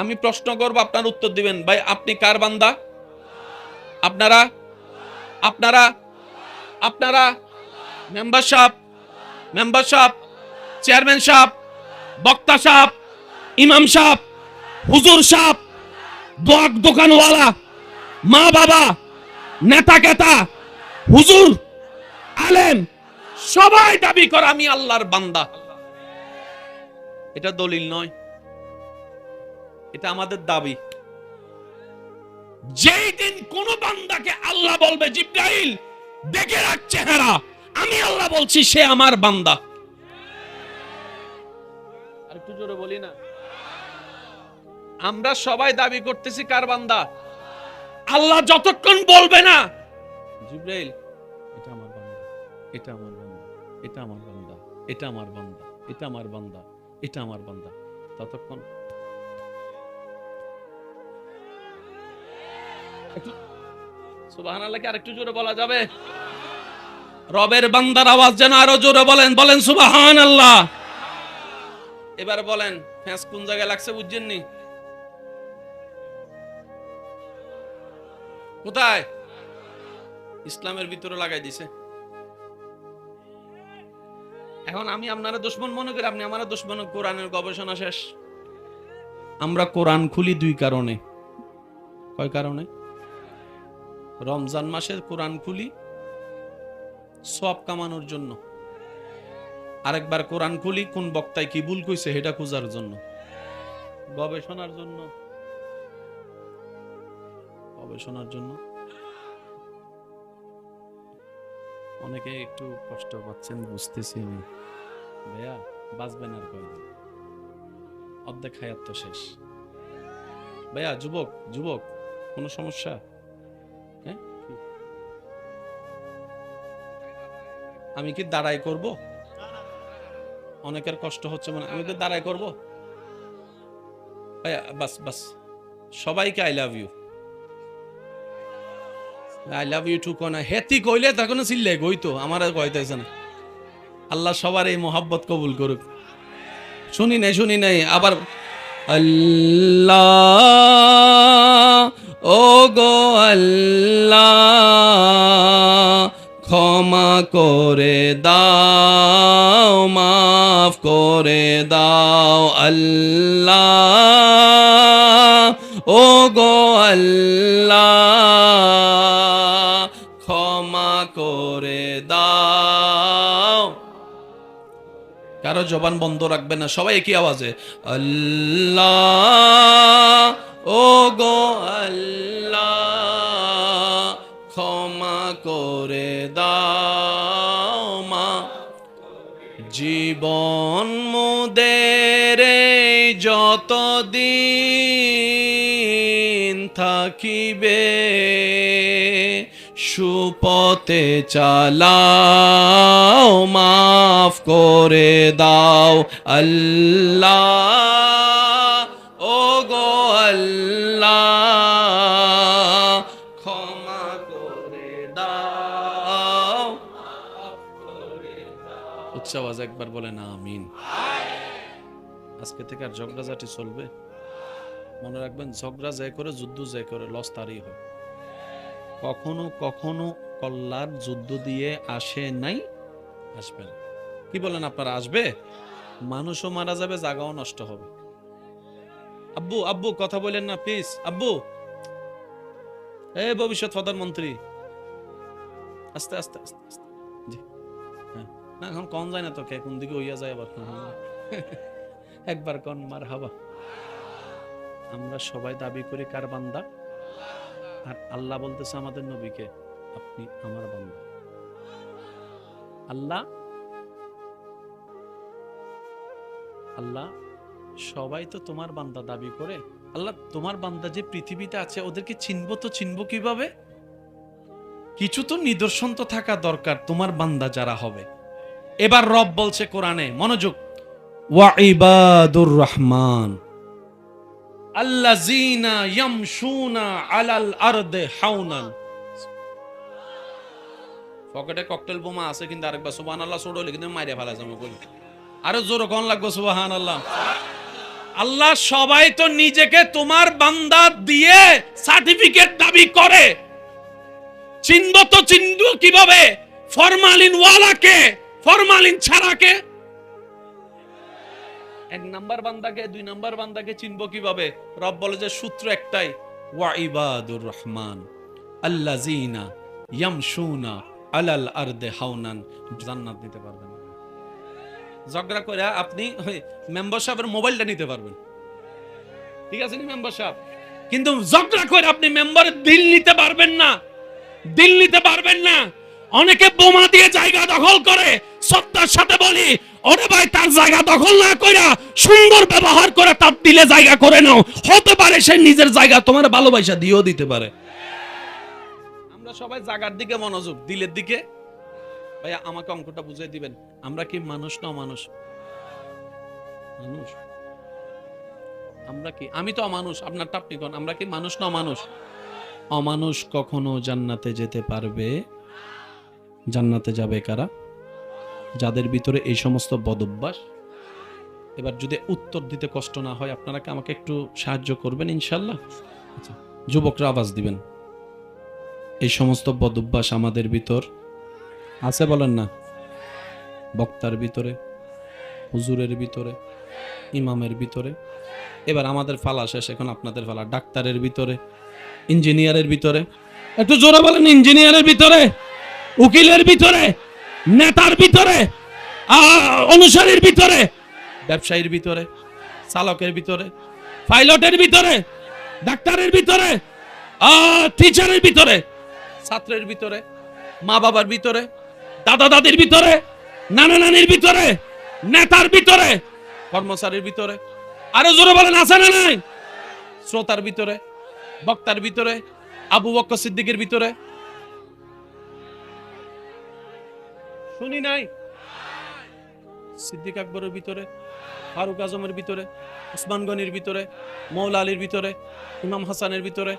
আমি প্রশ্ন করব, আপনার উত্তর দিবেন, ভাই আপনি কার বান্দা? আপনারা আপনারা আপনারা মেম্বার সাহেব, চেয়ারম্যান সাহেব, বক্তা সাহেব, ইমাম সাহেব, হুজুর সাহেব, দোকানওয়ালা, মা বাবা, নেতা কেতা, হুজুর, আলেম, সবাই দাবি করে আমি আল্লাহর বান্দা। এটা দলিল নয়, এটা আমাদের দাবি। যেই দিন কোন বান্দাকে আল্লাহ বলবে, জিবরাইল দেখে রাখ চেহারা, আমি আল্লাহ বলছি সে আমার বান্দা। আর একটু জোরে বলি না? আমরা সবাই দাবি করতেছি কার বান্দা? আল্লাহ যতক্ষণ বলবে না, জিবরাইল এটা আমার বান্দা, এটা আমার বান্দা, এটা আমার বান্দা, এটা আমার বান্দা, এটা আমার বান্দা, এটা আমার বান্দা, ততক্ষণ সুবহানাল্লাহ কি আরেকটু জোরে বলা যাবে? রবের বান্দার আওয়াজ যেন আরো জোরে বলেন, বলেন সুবহানাল্লাহ। এবার বলেন, ফ্যাঁস কোন জায়গায় লাগছে বুঝছেননি? কোথায়? ইসলামের ভিতরে লাগাই দিছে। এখন আমি আপনারা দুশমন মনে করি, আপনি আমার দুশমন। কোরআনের গবেষণা শেষ। আমরা কোরআন খুলি দুই কারণে। কয় কারণে? রমজান মাসে কোরআন খুলি সওয়াব কামানোর জন্য, আরেকবার কোরআন খুলি কোন বক্তায় কি ভুল কইছে সেটা খোঁজার জন্য, গবেষণার জন্য। গবেষণার জন্য অনেকে একটু কষ্ট পাচ্ছেন, বুঝতেছি আমি। ভাইয়া বাঁচবেন আর কয়দিন? অর্ধেক হায়াত তো শেষ। ভাইয়া যুবক যুবক কোনো সমস্যা? হ্যাঁ, আমি কি দাঁড়াই করব? অনেকের কষ্ট হচ্ছে মানে আমি কি দাঁড়াই করব? ভাইয়া বাস বাস, সবাইকে I love you. I love you too কোনা হেতি কইলে তখন চিল্লে গই তো আমার আর কইতেছে না। আল্লাহ সবার এই মোহাব্বত কবুল করুক। শুনি নাই আবার। আল্লাহ ও গো আল্লাহ, ক্ষমা করে দাও, মাফ করে দাও। আল্লাহ ও গো আল্লাহ, ক্ষমা করে দাও। কারো জবান বন্ধ রাখবে না, সবাই একই আওয়াজে আল্লাহ ও গো আল্লাহ, ক্ষমা করে দাও মা। জীবন মোদের যতদিন থাকিবে, সুপথে চালাও, মাফ করে দাও। আল্লাহ ও গো আল্লাহ, ক্ষমা করে দাও। উচ্চ আওয়াজ একবার বলে না আমিন। আজকে থেকে আর ঝগড়াঝাটি চলবে? মনে রাখবেন, ঝগড়া যে করে, যুদ্ধ যে করে, লস তারই হয়। কখনো কখনো কল্যাণ যুদ্ধ দিয়ে আসে নাই, আসবে না। কি বলেন আপনারা, আসবে? মানুষও মারা যাবে, জায়গাও নষ্ট হবে। আব্বু আব্বু কথা বলেন না প্লিজ। আব্বু, এই ভবিষ্যৎ প্রধানমন্ত্রী, আস্তে আস্তে আস্তে আস্তে। জি হ্যাঁ, না এখন কম যায় না তো, কে কোন দিকে হইয়া যায় আবার। একবার কন মারহাবা। আমরা সবাই দাবি করি কার বান্দা? আর আল্লাহ বলতেছে আমাদের নবীকে, আপনি আমার বান্দা। আল্লাহ আল্লাহ সবাই তো তোমার বান্দা দাবি করে। আল্লাহ তোমার বান্দা যে পৃথিবীতে আছে ওদেরকে চিনবো তো চিনবো কিভাবে? কিছু তো নিদর্শন তো থাকা দরকার তোমার বান্দা যারা হবে। এবার রব বলছে কোরআনে, মনোযোগ, ওয়া ইবাদুর রহমান আল্লাযীনা ইয়ামশুনা আলাল আরদি হাওনান। পকেটে ককটেল বোমা আছে কিন্তু আরেকবার সুবহানাল্লাহ ছোড়লে কিন্তু মাইরে ফেলা যাবে বলি। আরো জোরে কোন লাগবে সুবহানাল্লাহ। আল্লাহ সবাই তো নিজেকে তোমার বান্দা দিয়ে সার্টিফিকেট দাবি করে, চিনব তো চিনব কিভাবে? ফরমালিন ওয়ালাকে, ফরমালিন ছাড়াকে। এক নাম্বার বান্দাকে, দুই নাম্বার বান্দাকে চিনব কিভাবে? রব বলে যে সূত্র একটাই, ওয়া ইবাদুর রহমান আল্লাযীনা ইয়ামশুনা আলাল আরদি হাওনান। জান্নাত নিতে পারবেন না। ঝগড়া করে আপনি মেম্বার সাহেবের মোবাইলটা নিতে পারবেন, ঠিক আছে নি মেম্বার সাহেব, কিন্তু ঝগড়া করে আপনি মেম্বারের দিল নিতে পারবেন না, দিল নিতে পারবেন না। অনেকে বোমা দিয়ে জায়গা দখল করে, সত্তার সাথে বলি ওরে ভাই তার জায়গা দখল না কইরা সুন্দর ব্যবহার করে তার দিলে জায়গা করে নাও। হতে পারে সে নিজের জায়গা তোমার ভালোবাসা দিয়েও দিতে পারে। আমরা সবাই জায়গার দিকে মনোযোগ, দিলের দিকে। ভাইয়া আমাকে অঙ্কটা বুঝিয়ে দিবেন, আমরা কি মানুষ না অমানুষ? মানুষ। আমরা কি, আমি তো অমানুষ, আপনার আপনি কোন, আমরা কি মানুষ না অমানুষ? অমানুষ কখনো জান্নাতে যেতে পারবে? জান্নাতে যাবে কারা? যাদের ভিতরে এই সমস্ত বদঅভ্যাস। এবার যদি উত্তর দিতে কষ্ট না হয় আপনারা কি আমাকে একটু সাহায্য করবেন ইনশাআল্লাহ? আচ্ছা, যুবকরা আওয়াজ দিবেন। এই সমস্ত বদভ্যাস আমাদের ভিতর আছে, বলেন না? বক্তার ভিতরে, হুজুরের ভিতরে, ইমামের ভিতরে। এবার আমাদের ফালা শেষ, এখন আপনাদের ফালা। ডাক্তারের ভিতরে, ইঞ্জিনিয়ারের ভিতরে, একটু জোরে বলেন। ইঞ্জিনিয়ারের ভিতরে, উকিলের ভিতরে, নেতার ভিতরে, অনুসারীর ভিতরে, ব্যবসায়ীর ভিতরে, চালকের ভিতরে, পাইলটের ভিতরে, ডাক্তারের ভিতরে, টিচারের ভিতরে, ছাত্রের ভিতরে, মা বাবার ভিতরে, দাদা দাদির ভিতরে, নানা নানির ভিতরে, নেতার ভিতরে, কর্মচারীর ভিতরে। আরো জোরে বলেন, আছে না নাই? শ্রোতার ভিতরে, বক্তার ভিতরে, আবু বকর সিদ্দিকের ভিতরে। শুনি নাই? সিদ্দিক আকবরের ভিতরে, ফারুক আজমের ভিতরে, উসমান গনির ভিতরে, মৌলা আলীর ভিতরে, ইমাম হাসানের ভিতরে,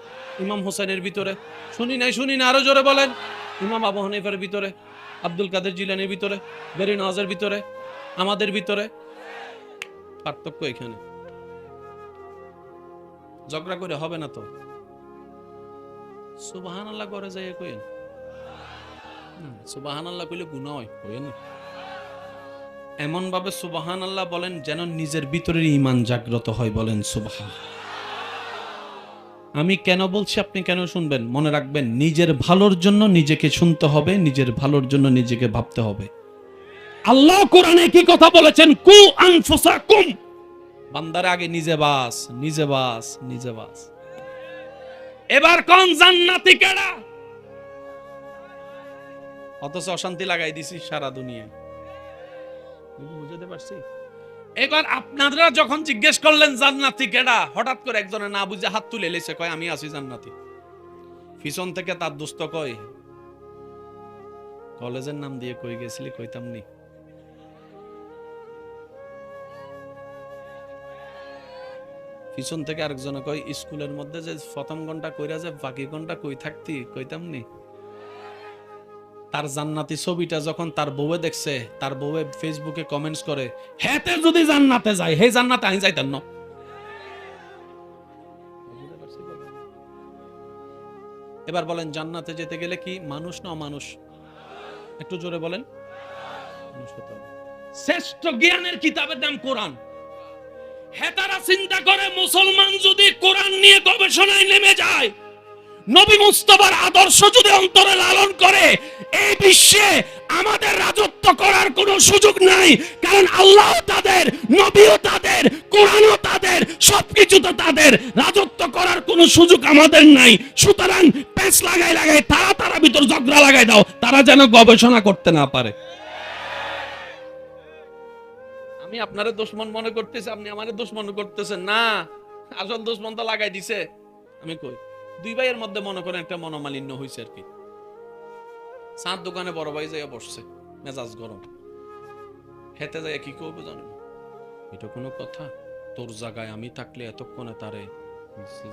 ইমাম হোসেনের ভিতরে। শুনি নাই? শুনি না, আরো জোরে বলেন। ইমাম আবু হানিফার ভিতরে, আব্দুল কাদের জিলানির ভিতরে, বেরি নওয়াজের ভিতরে, আমাদের ভিতরে। পার্থক্য এখানে। ঝগড়া করে হবে না তো। সুবহানাল্লাহ করে যাই কইেন, সুবহানাল্লাহ কইলে গুনাহ হয়, কইেন না। এমন ভাবে সুবহানাল্লাহ বলেন যেন নিজের ভিতরের ঈমান জাগ্রত হয়, বলেন সুবহান। আমি কেন বলছি আপনি কেন শুনবেন? মনে রাখবেন, নিজের ভালোর জন্য নিজেকে শুনতে হবে, নিজের ভালোর জন্য নিজেকে ভাবতে হবে। আল্লাহ কোরআনে কি কথা বলেছেন? কু আনফুসাকুম। বান্দার আগে নিজে বাস, নিজে বাস, নিজে বাস। এবার কোন জান্নাতি কেডা? অথচ অশান্তি লাগাই দিছি সারা দুনিয়ায়। বুঝতে পারছি? এবার আপনারা যখন জিজ্ঞেস করলেন জান্নাতি কেডা, হঠাৎ করে একজনে না বুঝে হাত তুলে লেছে, কয় আমি আছি জান্নাতি। পিছন থেকে তার দোস্ত কয়, কলেজের নাম দিয়ে কই গেছিলি? কইতাম নি। পিছন থেকে আরেকজনে কয়, স্কুলের মধ্যে যে প্রথম ঘন্টা কইরা যে বাকি ঘন্টা কই থাকতি? কইতাম নি। তার জান্নাতি ছবিটা যখন তার বউয়ে দেখছে, তার বউয়ে ফেসবুকে কমেন্টস করে, হেতে যদি জান্নাতে যায়, হে জান্নাতে আমি যাইতাম না। এবার বলেন, জান্নাতে যেতে গেলে কি মানুষ না অমানুষ? একটু জোরে বলেন। শ্রেষ্ঠ জ্ঞানের কিতাবের নাম কোরআন। হেতারা চিন্তা করে, মুসলমান যদি কোরআন নিয়ে গবেষণায় নেমে যায়, নবী মুস্তাফার আদর্শ যদি অন্তরে লালন করে, এই বিশ্বে আমাদের রাজত্ব করার কোনো সুযোগ নাই। কারণ আল্লাহ তাদের, নবীও তাদের, কোরআনও তাদের, সবকিছু তো তাদের। রাজত্ব করার কোনো সুযোগ আমাদের নাই। সুতরাং পেঁচ লাগাই লাগাই তারা ভিতর ঝগড়া লাগাই দাও, তারা যেন গবেষণা করতে না পারে। আমি আপনারে দুশমন মনে করতেছি, আপনি আমারে দুশমন করতেছেন না। আসল দুশমন তো লাগাই দিছে। আমি কই, দুই ভাইয়ের মধ্যে মনে করেন একটা মনোমালিন্য হয়েছে আর কি। চাঁদ দোকানে বড় ভাই যাইয়া বসছে, মেজাজ গরম। হেতে যাইয়া কি করবো জানেন? এটা কোনো কথা? তোর জায়গায় আমি থাকলে এতক্ষণে তারে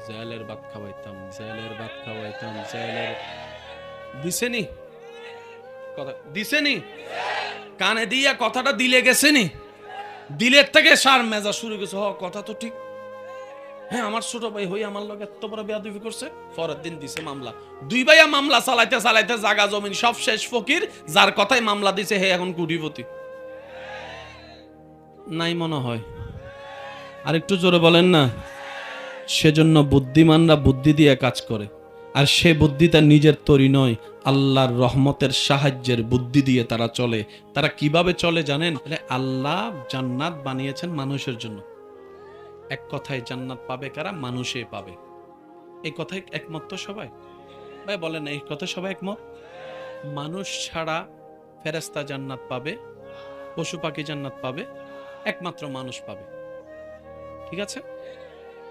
জেলের ভাত খাওয়াইতাম, জেলের ভাত খাওয়াইতাম, জেলের। দিছেনি কথা? দিছেনি? কানে দিয়া কথাটা দিলে গেছেনি? দিলের থেকে সার মেজাজ শুরু গেছে। কথা তো ঠিক। হ্যাঁ, আমার ছোট ভাই হই আমার লোক এত বড় বেয়াদবি করছে। পরের দিন দিছে মামলা। দুই ভাইয়া মামলা চালাইতে চালাইতে জাগা জমিন সব শেষ। ফকির যার কথাই মামলা দিছে, হে এখন কোটিপতি নাই মনে হয়। আর একটু জোরে বলেন না। সেজন্য বুদ্ধিমানরা বুদ্ধি দিয়ে কাজ করে, আর সে বুদ্ধি তার নিজের তৈরি নয়, আল্লাহর রহমতের সাহায্যের বুদ্ধি দিয়ে তারা চলে। তারা কিভাবে চলে জানেন? আল্লাহ জান্নাত বানিয়েছেন মানুষের জন্য। এক কথায় জান্নাত পাবে কারা? মানুষে পাবে। এই কথায় একমত তো সবাই? ভাই বলেন, এই কথা সবাই একমত? মানুষ ছাড়া ফেরেশতা জান্নাত পাবে, পশু পাখি জান্নাত পাবে, একমাত্র মানুষ পাবে। ঠিক আছে?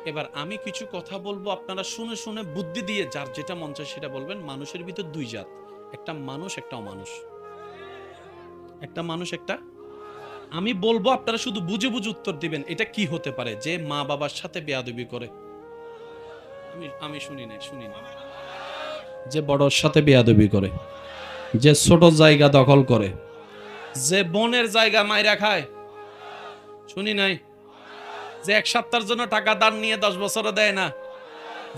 এবার আমি কিছু কথা বলবো, আপনারা শুনে শুনে বুদ্ধি দিয়ে যার যেটা মন চায় সেটা বলবেন। মানুষের ভিতর দুই জাত, একটা মানুষ, একটা অমানুষ। একটা মানুষ, একটা। আমি বলবো, আপনারা শুধু বুঝে বুঝে উত্তর দিবেন। এটা কি হতে পারে? যে মা বাবার সাথে বেয়াদবি করে। আমি শুনি না। যে বড়র সাথে বেয়াদবি করে, যে ছোট জায়গা দখল করে, যে বোনের জায়গা মাইরা খায়। শুনি নাই? যে এক সপ্তাহের জন্য টাকা দান নিয়ে 10 বছরে দেয় না,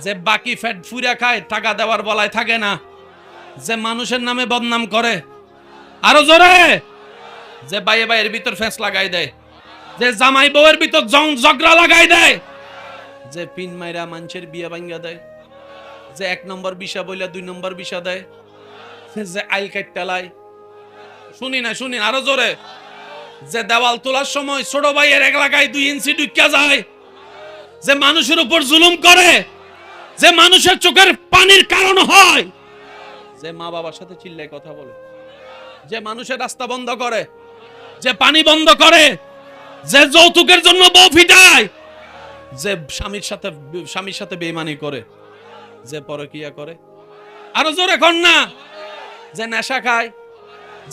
যে বাকি ফ্যাট ফুরা খায়, টাকা দেওয়ার বলায় থাকে না। যে মানুষের নামে বদনাম করে, আরো জোরে, যে বাইয়ে বাইয়ের ভিতর ফেঁস লাগাই দেয়, যে জামাই বউয়ের ভিতর ঝগড়া লাগাই দেয়, যে পিন মাইরা মানুষের বিয়া ভাঙ্গা দেয়, যে 1 নম্বর বিষা বইলা 2 নম্বর বিষা দেয়, যে আইল কাটটালাই, শুনি না আরো জোরে, যে দেওয়াল তোলার সময় ছোট ভাইয়ের এলাকায় 2 ইঞ্চি ঢুকিয়া যায়, যে মানুষের উপর জুলুম করে, যে মানুষের চোখের পানির কারণ হয়, যে মা বাবার সাথে চিল্লায় কথা বলে, যে মানুষের রাস্তা বন্ধ করে, যে পানি বন্ধ করে, যে যৌতুকের জন্য বউ ফিটায়, যে স্বামীর সাথে বেঈমানি করে, যে পরকিয়া করে, আরো জোরে কর না, যে নেশা খায়,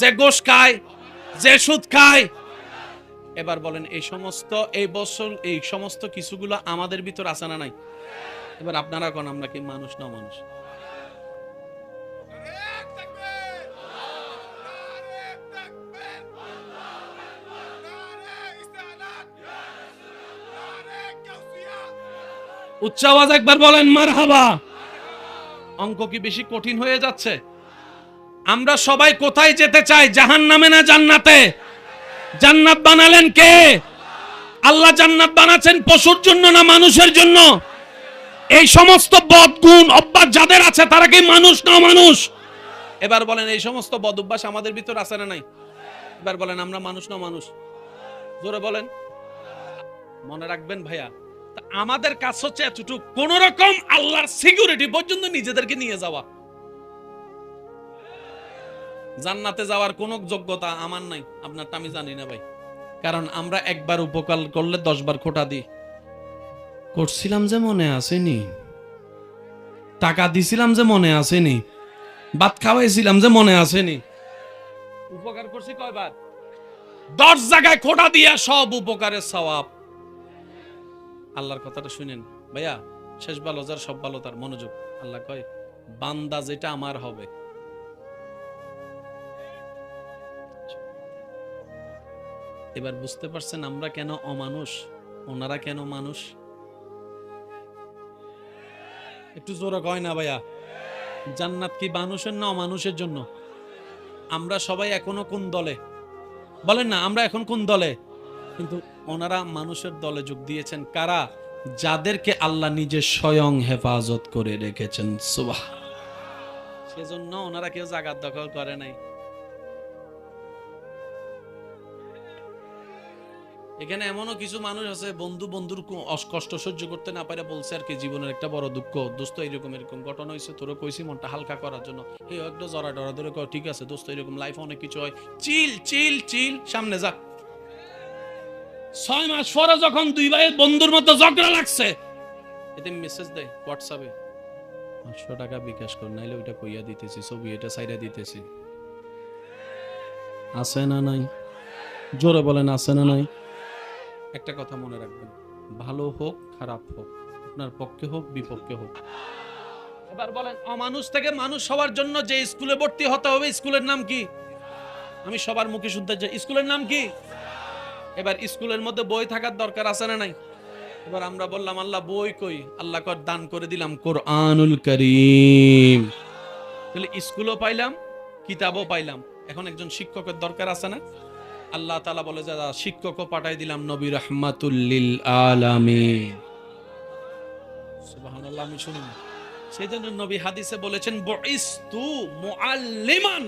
যে গোশ খায়, যে সুদ খায়। এবার বলেন এই সমস্ত কিছুগুলো আমাদের ভিতর আছে না নাই? এবার আপনারা কোন আমরা কি মানুষ না মানুষ? উচ্চ আওয়াজ একবার বলেন মারহাবা। অঙ্ক কি বেশি কঠিন হয়ে যাচ্ছে? আমরা সবাই কোথায় যেতে চাই? জাহান্নামে না জান্নাতে? জান্নাত বানালেন কে? আল্লাহ জান্নাত বানাচ্ছেন পশুর জন্য না মানুষের জন্য? এই সমস্ত বদগুণ অভ্যাস যাদের আছে তারা কি মানুষ না মানুষ? এবার বলেন এই সমস্ত বদ অভ্যাস আমাদের ভিতর আছে না নাই? এবার বলেন আমরা মানুষ না মানুষ? জোরে বলেন। মনে রাখবেন ভাইয়া, আমাদের কাজ হচ্ছে এতটুকু, কোন রকম আল্লাহর সিকিউরিটি পর্যন্ত নিজেদেরকে নিয়ে যাওয়া। জান্নাতে যাওয়ার কোন যোগ্যতা আমার নাই, আপনারটা আমি জানি না ভাই। কারণ আমরা একবার উপকার করলে 10 বার খোটা দিই। করছিলাম যে মনে আসেনি, টাকা দিছিলাম যে মনে আসেনি, ভাত খাওয়াইছিলাম যে মনে আসেনি। উপকার করছি কয়বার? 10 জায়গায় খোটা দিয়া সব উপকারের সওয়াব। আল্লাহর কথাটা শুনেন ভাইয়া, শেষ ভালো যার সব ভালো তার। মনোযোগ। আল্লাহ কয় বান্দা যেটা আমার হবে। এবার বুঝতে পারছেন আমরা কেন অমানুষ, ওনারা কেন মানুষ? একটু জোরে কয় না ভাইয়া। জান্নাত কি মানুষের না অমানুষের জন্য? আমরা সবাই এখনো কোন দলে বলেন না? আমরা এখন কোন দলে? কিন্তু ওনারা মানুষের দলে যোগ দিয়েছেন। কারা? যাদেরকে আল্লাহ নিজে স্বয়ং হেফাজত করে রেখেছেন। সুবহান। সেজন্য ওনারা কেউ জায়গা দখল করে নাই। এখানে এমনও কিছু মানুষ আছে বন্ধুর কষ্ট সহ্য করতে না পারে বলছে আর কি জীবনের একটা বড় দুঃখ, দোস্ত এরকম ঘটনা হয়েছে, তোরে কইছি মনটা হালকা করার জন্য। এই একটা জরা ডরা ধরে কয় ঠিক আছে দোস্ত, এরকম লাইফে অনেক কিছু হয়, চিল চিল চিল, সামনে যা। 6 মাস পরে যখন 2 ভাইয়ের বন্ধুর মতো ঝগড়া লাগছে, এতে মেসেজ দেয় হোয়াটসঅ্যাপে, 500 টাকা বিকাশ কর, নাইলে ওইটা কইয়া দিতেছি, ছবি এটা সাইডা দিতেছি। আছে না নাই? জোরে বলেন আছে না নাই? একটা কথা মনে রাখবেন, ভালো হোক খারাপ হোক, আপনার পক্ষে হোক বিপক্ষে হোক। এবার বলেন অমানুষ থেকে মানুষ হওয়ার জন্য যে স্কুলে ভর্তি হতে হবে, স্কুলের নাম কি? আমি সবার মুখে শুনতে চাই, স্কুলের নাম কি? এবার স্কুলের মধ্যে বই থাকার দরকার আছে না নাই? এবার আমরা বললাম আল্লাহ বই কই? আল্লাহ কর দান করে দিলাম কোরআনুল কারীম। তাহলে স্কুলও পাইলাম, কিতাবও পাইলাম। এখন একজন শিক্ষকের দরকার আছে না? আল্লাহ তাআলা বলে যা শিক্ষকও পাঠাই দিলাম নবী রাহমাতুল লিল আলামিন। সুবহানাল্লাহ। আমি শুনি না, সেজন্য নবী হাদিসে বলেছেন বুইস্তু মুআল্লিমান,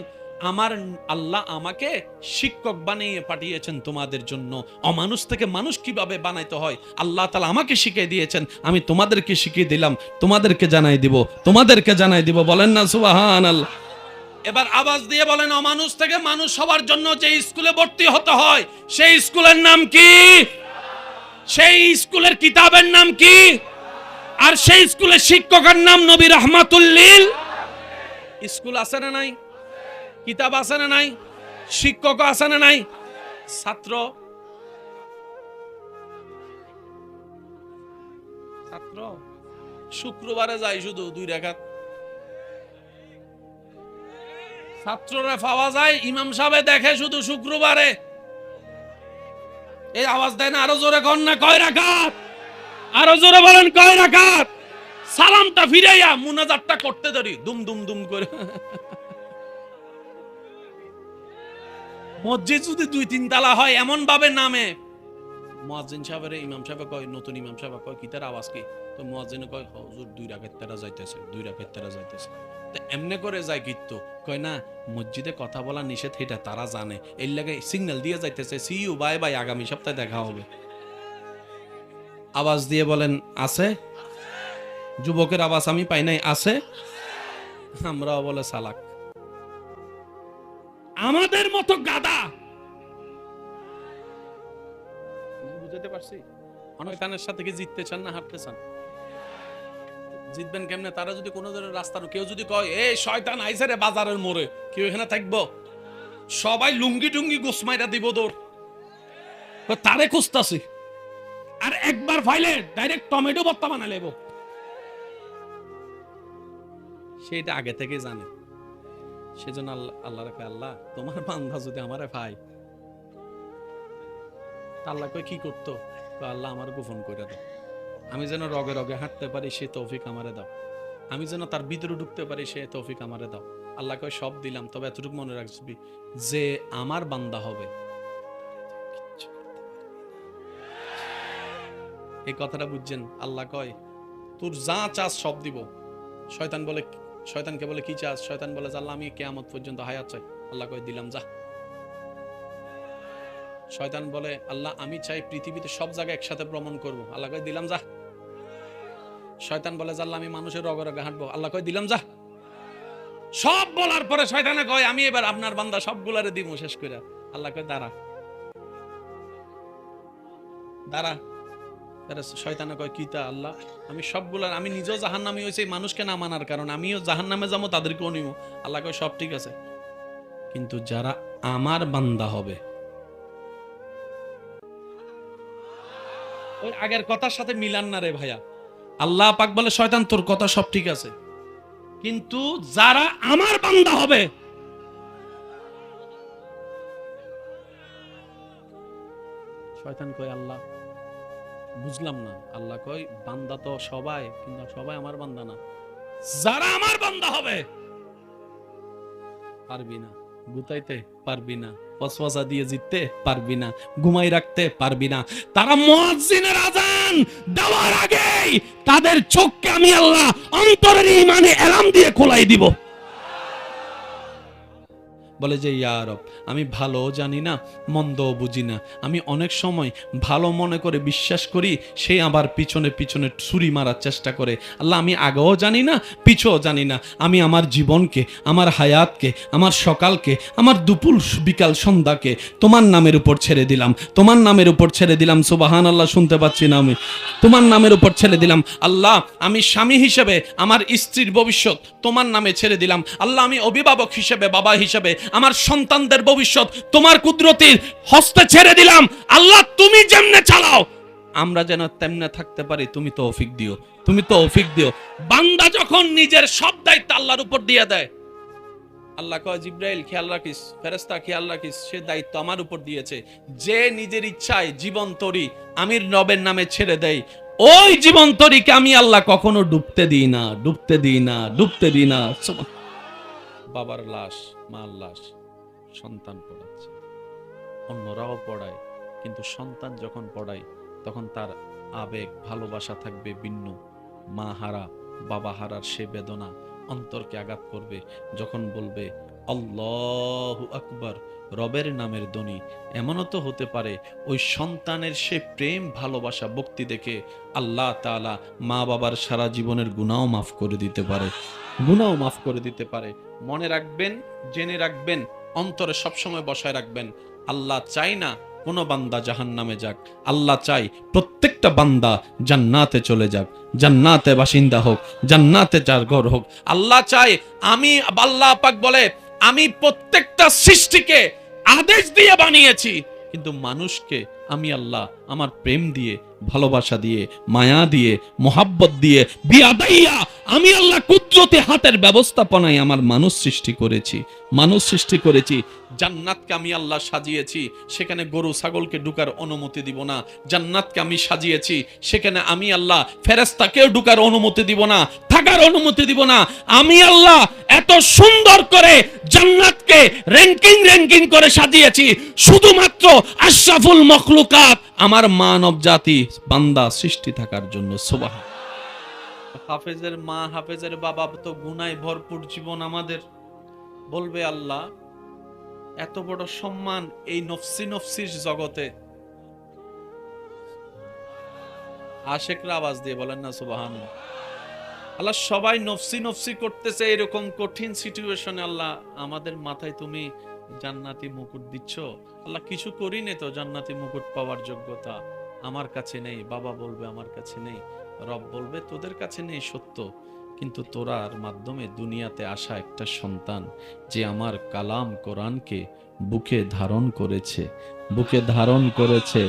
আমার আল্লাহ আমাকে শিক্ষক বানিয়ে পাঠিয়েছেন তোমাদের জন্য। অমানুষ থেকে মানুষ কিভাবে বানাইতে হয় আল্লাহ তাআলা আমাকে শিখিয়ে দিয়েছেন, আমি তোমাদেরকে শিখিয়ে দিলাম, তোমাদেরকে জানাই দিব। বলেন না সুবহানাল্লাহ। এবার আওয়াজ দিয়ে বলেন অমানুষ থেকে মানুষ হওয়ার জন্য যে স্কুলে ভর্তি হতে হয় সেই স্কুলের নাম কি? সেই স্কুলের কিতাবের নাম কি? আর সেই স্কুলের শিক্ষকের নাম নবী রাহমাতুল লিল। স্কুল আছে না নাই? কিতাব আছে না নাই? শিক্ষক আছে না নাই? ছাত্র শুক্রবারে যায় শুধু 2 রাকাত। ছাত্ররা পাওয়া যায়, ইমাম সাহেব দেখে শুধু শুক্রবারে। এই আওয়াজ দেয় না? আরো জোরে কর না, কয় রাকাত? আরো জোরে বলেন কয় রাকাত? সালামটা ফিরাইয়া মুনাজাতটা করতে ধরি দুম দুম দুম করে। মসজিদ যদি 2-3 তালা হয় এমন ভাবে নামে, মুয়াজ্জিন সাহেবের ইমাম সাহেব কয়, নতুন ইমাম সাহেব কয় কি তার আওয়াজ কি, তো মুয়াজ্জিনে কয় হুজুর 2 রাকাত তারা যাইতেছে, 2 রাকাত তারা যাইতেছে। তো এমনে করে যায় কিন্তু কয় না মসজিদে কথা বলা নিষেধ, এটা তারা জানে, এর লাগে সিগন্যাল দিয়ে যাইতেছে, সি ইউ বাই বাই, আগামী সপ্তাহে দেখা হবে। আওয়াজ দিয়ে বলেন আছে? যুবকের আওয়াজ আমি পাই নাই, আছে? আমরাও বলে সালাক। আমাদের মতো গাদা, বুঝতে পারছি? শয়তানের সাথে কি জিততে চান না হারতে চান? জিতবেন কেমনে? তারা যদি কোনো ধরনের রাস্তার কেউ যদি কয় এই শয়তান আইছে রে বাজারের মোড়ে, কেউ এখানে থাকবো? সবাই লুঙ্গি টুঙ্গি গোসমাইরা দিব দৌড়, তারে খুঁজতাছি। আর একবার ফাইলে ডাইরেক্ট টমেটো ভর্তা বানাই লেব। সেটা আগে থেকে জানে, সেজন্য আল্লাহ রাখে, আল্লাহ তোমার বান্দা যদি আমারে ভাই, আল্লাহ কই কি করতো, আল্লাহ আমার গোপন করে দাও, আমি যেন রগে রগে হাঁটতে পারি, সে তৌফিক আমারে দাও, আমি যেন তার ভিতরে ঢুকতে পারি, সে তৌফিক আমারে দাও। আল্লাহ কয় সব দিলাম, তবে এতটুকু মনে রাখবি যে আমার বান্দা হবে। এই কথাটা বুঝছেন? আল্লাহ কয় তোর যা চাস সব দিব। শয়তান বলে, শয়তানকে বলে কি চাস? শয়তান বলে আল্লাহ আমি কিয়ামত পর্যন্ত হায়াত চাই। আল্লাহ কয় দিলাম যা। শয়তান বলে আল্লাহ আমি চাই পৃথিবীতে সব জায়গায় একসাথে ভ্রমণ করব। আল্লাহ কয় দিলাম যা। শয়তান বলে আল্লাহ আমি মানুষের রগে রগে হাঁটবো। আল্লাহ কয় দিলাম যা। সব বলার পরে শয়তানে কয় আমি এবার আপনার বান্দা সবগুলারে দিব শেষ করে। আল্লাহ কয় দাঁড়া দাঁড়া। শয়তানে কয় কি তা আল্লাহ, আমি সবগুলার, আমি নিজেও জাহান্নামী হয়েছি মানুষকে না মানার কারণে, আমিও জাহান্নামে যাবো, তাদেরকেও নিব। আল্লাহ কয় সব ঠিক আছে, কিন্তু যারা আমার বান্দা হবে, ওই আগের কথার সাথে মিলান না রে ভাইয়া। আল্লাহ পাক বলে শয়তান তোর কথা সব ঠিক আছে, কিন্তু যারা আমার বান্দা হবে, শয়তান কয় আল্লাহ বুঝলাম না। আল্লাহ কয় বান্দা তো সবাই, কিন্তু সবাই আমার বান্দা না। যারা আমার বান্দা হবে পারবি না, গুতাইতে পারবি না, পসওয়াসা দিয়ে জিততে পারবি না, ঘুমাই রাখতে পারবি না। তারা মুয়াজ্জিনের আযান দেওয়ার আগেই তাদের চোখকে আমি আল্লাহ অন্তরের ঈমানে এলাম দিয়ে খোলাই দিব। বলে যে ইয়া রব আমি ভালো জানি না, মন্দ বুঝি না, আমি অনেক সময় ভালো মনে করে বিশ্বাস করি, সে আবার পিছনে পিছনে ছুরি মারার চেষ্টা করে। আল্লাহ আমি আগেও জানি না, পিছও জানি না, আমি আমার জীবনকে, আমার হায়াতকে, আমার সকালকে, আমার দুপুর বিকাল সন্ধ্যাকে তোমার নামের উপর ছেড়ে দিলাম, তোমার নামের উপর ছেড়ে দিলাম। সুবহানাল্লাহ, শুনতে পাচ্ছি না আমি? তোমার নামের উপর ছেড়ে দিলাম। আল্লাহ আমি স্বামী হিসেবে আমার স্ত্রীর ভবিষ্যৎ তোমার নামে ছেড়ে দিলাম। আল্লাহ আমি অভিভাবক হিসেবে, বাবা হিসেবে আমার সন্তানদের ভবিষ্যৎ তোমার কুদরতির হস্তে ছেড়ে দিলাম। আল্লাহ তুমি যেমনে চালাও আমরা যেন তেমনে থাকতে পারি, তুমি তৌফিক দিও, তুমি তৌফিক দিও। বান্দা যখন নিজের সব দায়িত্ব আল্লাহর উপর দিয়ে দেয়, আল্লাহ কয় জিবরাইল খেয়াল রাখিস, ফেরেশতা খেয়াল রাখিস, সে দায়িত্ব আমার উপর দিয়েছে। যে নিজের ইচ্ছায় জীবন তরি আমির রবের নামে ছেড়ে দেয়, ওই জীবন তরিকে আমি আল্লাহ কখনো ডুবতে দিই না, ডুবতে দিই না, ডুবতে দিই না। বাবার লাশ, মার লাশ, সন্তান পড়াচ্ছে, অন্যরাও পড়ায়, কিন্তু সন্তান যখন পড়ায় তখন তার আবেগ ভালোবাসা থাকবে ভিন্ন। মা হারা, বাবা হারার সে বেদনা অন্তরকে আঘাত করবে। যখন বলবে আল্লাহু আকবার, রবের নামের ধ্বনি, এমনও তো হতে পারে ওই সন্তানের সে প্রেম ভালোবাসা ভক্তি দেখে আল্লাহ তাআলা মা বাবার সারা জীবনের গুনাহও মাফ করে দিতে পারে, গুনাহও মাফ করে দিতে পারে। মনে রাখবেন, জেনে রাখবেন, অন্তরে সবসময় বসায় রাখবেন, আল্লাহ চাই না কোন বান্দা জাহান্নামে যাক, আল্লাহ চাই প্রত্যেকটা বান্দা জান্নাতে চলে যাক, জান্নাতে বাসিন্দা হোক, জান্নাতে যার ঘর হোক। আল্লাহ চাই, আমি আল্লাহ পাক বলে আমি প্রত্যেকটা সৃষ্টিকে আদেশ দিয়ে বানিয়েছি, কিন্তু মানুষকে আমি আল্লাহ আমার প্রেম দিয়ে, ভালোবাসা দিয়ে, মায়া দিয়ে, মোহাব্বত দিয়ে, বিয়াদাইয়া আমি আল্লাহ কুদরতে হাতের ব্যবস্থাপনায় আমার মানুষ সৃষ্টি করেছি। জান্নাতকে আমি আল্লাহ সাজিয়েছি, সেখানে গরু ছাগলকে ঢুকার অনুমতি দিব না। জান্নাতকে আমি সাজিয়েছি, সেখানে আমি আল্লাহ ফেরেশতাকেও ঢুকার অনুমতি দিব না, থাকার অনুমতি দিব না। আমি আল্লাহ এত সুন্দর করে জান্নাতকে র্যাঙ্কিং করে সাজিয়েছি শুধুমাত্র আশরাফুল মখলুকাত আমার মানব জাতি বান্দা সৃষ্টি থাকার জন্য। সুবহান। হাফেজের মা হাফেজের বাবা তো গুনায় ভরপুর জীবন আমাদের। বলবে আল্লাহ এত বড় সম্মান এই নফসির জগতে। আশেকরা আওয়াজ দিয়ে বলেন না সুবহানাল্লাহ। আল্লাহ সবাই নফসি করতেছে, এরকম কঠিন সিচুয়েশনে আল্লাহ আমাদের মাথায় তুমি জান্নাতি মুকুট দিচ্ছ। আল্লাহ কিছু করিনি তো জান্নাতি মুকুট পাওয়ার যোগ্যতা আমার কাছে নেই। বাবা বলবে আমার কাছে নেই, রব বলবে তোদের কাছে নেই সত্য, কিন্তু তোরার মাধ্যমে দুনিয়াতে আসা একটা সন্তান যে আমার কালাম কোরআনকে বুকে ধারণ করেছে,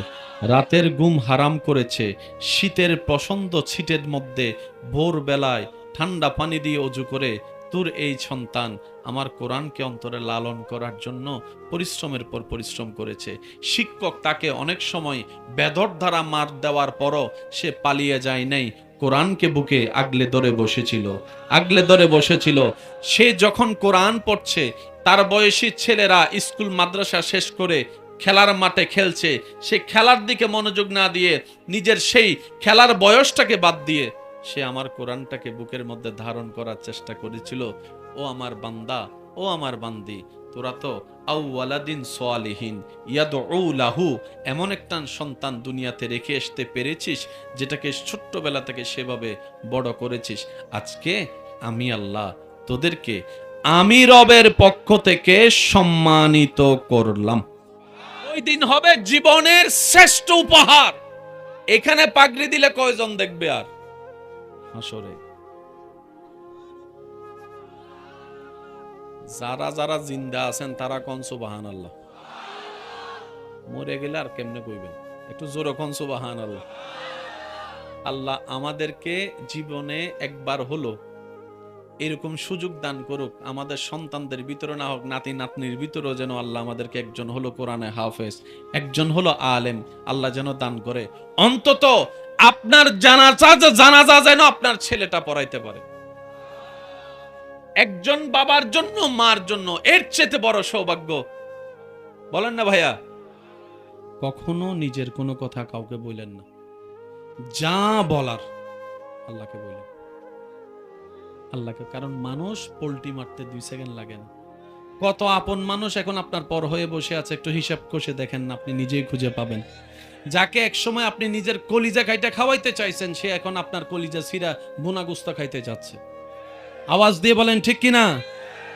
রাতের ঘুম হারাম করেছে, শীতের পছন্দ ছিটের মধ্যে ভোর বেলায় ঠান্ডা পানি দিয়ে অজু করে তোর এই সন্তান আমার কোরআনকে অন্তরে লালন করার জন্য পরিশ্রমের পর পরিশ্রম করেছে। শিক্ষক তাকে অনেক সময় বেদর দ্বারা মার দেওয়ার পরও সে পালিয়ে যায় নাই, কোরআনকে বুকে আগলে ধরে বসেছিল। সে যখন কোরআন পড়ছে, তার বয়সী ছেলেরা স্কুল মাদ্রাসা শেষ করে খেলার মাঠে খেলছে, সে খেলার দিকে মনোযোগ না দিয়ে নিজের সেই খেলার বয়সটাকে বাদ দিয়ে সে আমার কোরআনটাকে বুকের মধ্যে ধারণ করার চেষ্টা করেছিল। ও আমার বান্দা, ও আমার বান্দি, তোরা তো আউওয়ালাদিন সালিহিন ইয়াদউ লাহু, এমন একটা সন্তান দুনিয়াতে রেখে আসতে পেরেছিস যেটাকে ছোট্টবেলা থেকে সেভাবে বড় করেছিস। আজকে আমি আল্লাহ তোদেরকে আমি রবের পক্ষ থেকে সম্মানিত করলাম। ওই দিন হবে জীবনের শ্রেষ্ঠ উপহার। এখানে পাগড়ি দিলে কয়জন দেখবে? আর হাসরে যারা জিন্দা আছেন তারা কোন সুবহানাল্লাহ। মরে গেলে আর কেমনে কইবেন? একটু জোরে কোন সুবহানাল্লাহ। আল্লাহ আমাদেরকে জীবনে একবার হলো এরকম সুযোগ দান করুক, আমাদের সন্তানদের ভিতরে না হোক, নাতি নাতনির ভিতরেও যেন আল্লাহ আমাদেরকে একজন হলো কোরআনে হাফেজ, একজন হলো আলেম আল্লাহ যেন দান করে। অন্তত আপনার জানাজা যেন আপনার ছেলেটা পড়াইতে পারে। একজন বাবার জন্য, মার জন্য এর চেয়ে বড় সৌভাগ্য বলেন না ভাইয়া? কখনো নিজের কোনো কথা কাউকে বললেন না, যা বলার আল্লাহকে বলেন, আল্লাহকে। কারণ মানুষ পোল্টি মারতে 2 সেকেন্ড লাগে না। কত আপন মানুষ এখন আপনার পর হয়ে বসে আছে, একটু হিসাব কষে দেখেন না, আপনি নিজেই খুঁজে পাবেন। যাকে একসময় আপনি নিজের কলিজা খাইটা খাওয়াইতে চাইছেন, সে এখন আপনার কলিজা ছিঁড়া বোনা গুস্তা খাইতে যাচ্ছে। আওয়াজ দিয়ে বলেন ঠিক কিনা?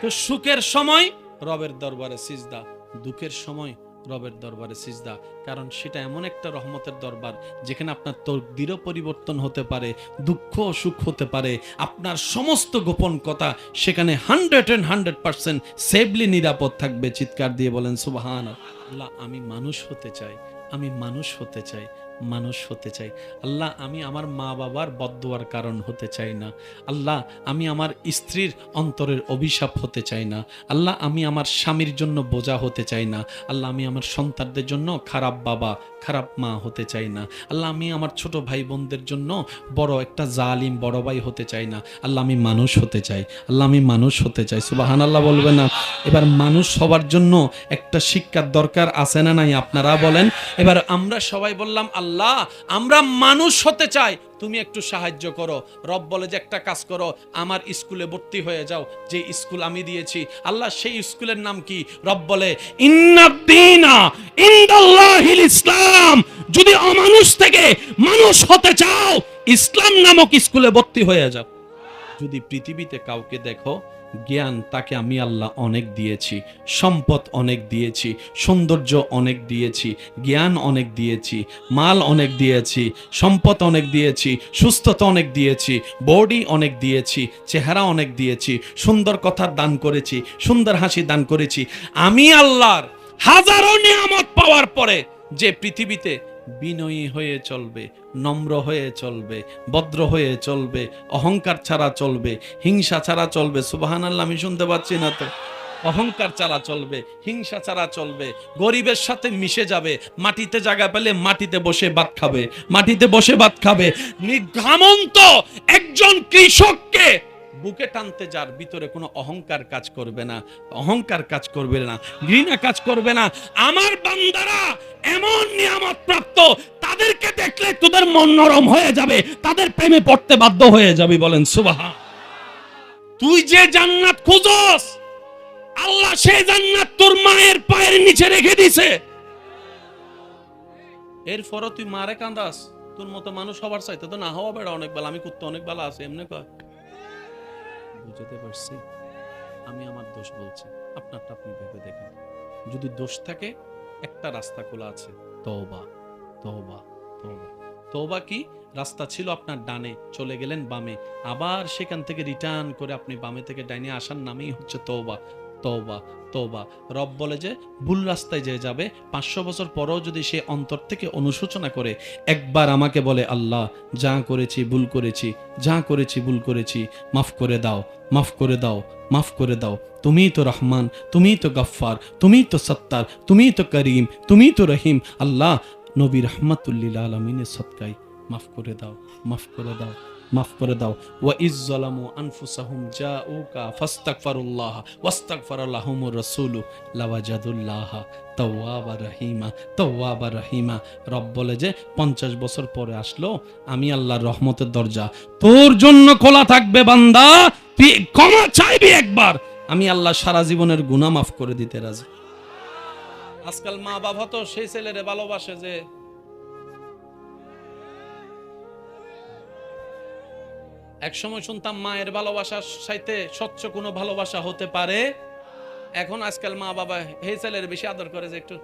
তো সুখের সময় রবের দরবারে সিজদা, দুঃখের সময় রবের দরবারে সিজদা। কারণ সেটা এমন একটা রহমতের দরবার যেখানে আপনার তকদিরও পরিবর্তন হতে পারে, দুঃখ সুখ হতে পারে, আপনার সমস্ত গোপন কথা সেখানে 100% সেফলি নিরাপদ থাকবে। চিৎকার দিয়ে বলেন সুবহানাল্লাহ। আমি মানুষ হতে চাই, মানুষ হতে চাই। আল্লাহ আমি আমার মা বাবার বদদুয়ার কারণ হতে চাই না। আল্লাহ আমি আমার স্ত্রীর অন্তরের অভিশাপ হতে চাই না। আল্লাহ আমি আমার স্বামীর জন্য বোঝা হতে চাই না। আল্লাহ আমি আমার সন্তানদের জন্য খারাপ বাবা খারাপ মা হতে চাই না। আল্লাহ আমি আমার ছোট ভাই বোনদের জন্য বড় একটা জালিম বড় ভাই হতে চাই না। আল্লাহ আমি মানুষ হতে চাই, আল্লাহ আমি মানুষ হতে চাই। সুবহানাল্লাহ বলবে না? এবার মানুষ হওয়ার জন্য একটা শিক্ষার দরকার আছে না নাই? আপনারা বলেন। এবার আমরা সবাই বললাম আল্লাহ আমরা মানুষ হতে চাই, তুমি একটু সাহায্য করো। রব বলে যে একটা কাজ করো, আমার স্কুলে ভর্তি হয়ে যাও, যে স্কুল আমি দিয়েছি। আল্লাহ সেই স্কুলের নাম কি? রব বলে ইন্নাদ্দীনা ইনদাল্লাহিল ইসলাম। যদি অমানুষ থেকে মানুষ হতে চাও, ইসলাম নামক স্কুলে ভর্তি হয়ে যাও। যদি পৃথিবীতে কাউকে দেখো, জ্ঞান তাকে আমি আল্লাহ অনেক দিয়েছি, সম্পদ অনেক দিয়েছি, সৌন্দর্য অনেক দিয়েছি, জ্ঞান অনেক দিয়েছি, মাল অনেক দিয়েছি, সম্পদ অনেক দিয়েছি, সুস্থতা অনেক দিয়েছি, বডি অনেক দিয়েছি, চেহারা অনেক দিয়েছি, সুন্দর কথা দান করেছি, সুন্দর হাসি দান করেছি। আমি আল্লাহর হাজারো নিয়ামত পাওয়ার পরে যে পৃথিবীতে বিনয়ী হয়ে চলবে, নম্র হয়ে চলবে, ভদ্র হয়ে চলবে, অহংকার ছাড়া চলবে, হিংসা ছাড়া চলবে। সুবহানাল্লাহ, আমি শুনতে পাচ্ছি না তো। অহংকার ছাড়া চলবে, হিংসা ছাড়া চলবে, গরিবের সাথে মিশে যাবে, মাটিতে জায়গা পেলে মাটিতে বসে ভাত খাবে, মাটিতে বসে ভাত খাবে। নির্ঘামন্ত একজন কৃষককে বুকে টানতে যার ভিতরে কোনো অহংকার কাজ করবে না, অহংকার কাজ করবে না, ঘৃণা কাজ করবে না। আমার বান্দারা এমন নিয়ামত প্রাপ্ত, তাদেরকে দেখলে তোদের মন নরম হয়ে যাবে, তাদের প্রেমে পড়তে বাধ্য হয়ে যাবে। বলেন সুবহান। তুই যে জান্নাত খুঁজস, আল্লাহ সেই জান্নাত তোর মায়ের পায়ের নিচে রেখে দিছে। এরপরও তুই মারে কান্দাস। তোর মতো মানুষ হবার চাইতে তো না হওয়া বেড়া অনেক বেলা, আমি করতে অনেক বেলা আছে এমনি কয়। বুঝতে পারছি, আমি আমার দোষ বলছি, আপনারটা আপনি ভেবে দেখেন। যদি দোষ থাকে, একটা রাস্তা খোলা আছে, তওবা, তওবা, তওবা। তওবা কি? রাস্তা ছিল আপনার ডানে, চলে গেলেন বামে, আবার সেখান থেকে রিটার্ন করে আপনি বামে থেকে ডাইনে আসার নামেই হচ্ছে তওবা, তওবা, তওবা। রব বলে যে ভুল রাস্তায় যে যাবে 500 বছর পরেও যদি সে অন্তর থেকে অনুশোচনা করে, একবার আমাকে বলে আল্লাহ যা করেছি ভুল করেছি, যা করেছি ভুল করেছি, মাফ করে দাও, মাফ করে দাও, মাফ করে দাও, তুমিই তো রহমান, তুমিই তো গফফার, তুমিই তো সত্তার, তুমিই তো করিম, তুমিই তো রহিম। আল্লাহ নবী রাহমাতুল্লিল আলামিনের সদকায় মাফ করে দাও, মাফ করে দাও, মাফ করে দাও। ওয়া ইজ যালামু আনফুসাহুম জাউকা ফাস্তাগফিরুল্লাহ ওয়াস্তাগফারা লাহুমুর রাসূলু লাওয়াজাদুল্লাহ তাওয়াবার রহিমা, তাওয়াবার রহিমা। রব বলে যে 50 বছর পরে আসলো, আমি আল্লাহর রহমতের দরজা তোর জন্য খোলা থাকবে বান্দা, তুই ক্ষমা চাইবি একবার, আমি আল্লাহ সারা জীবনের গুনাহ মাফ করে দিতে রাজি। আজকাল মা বাবা তো সেই ছেলেরে ভালোবাসে যে, এক সময় শুনতাম মায়ের ভালোবাসার সাথে স্বচ্ছ কোনো ভালোবাসা হতে পারে। এখন আজকাল মা বাবা এই ছেলের বেশি আদর করে যে একটু,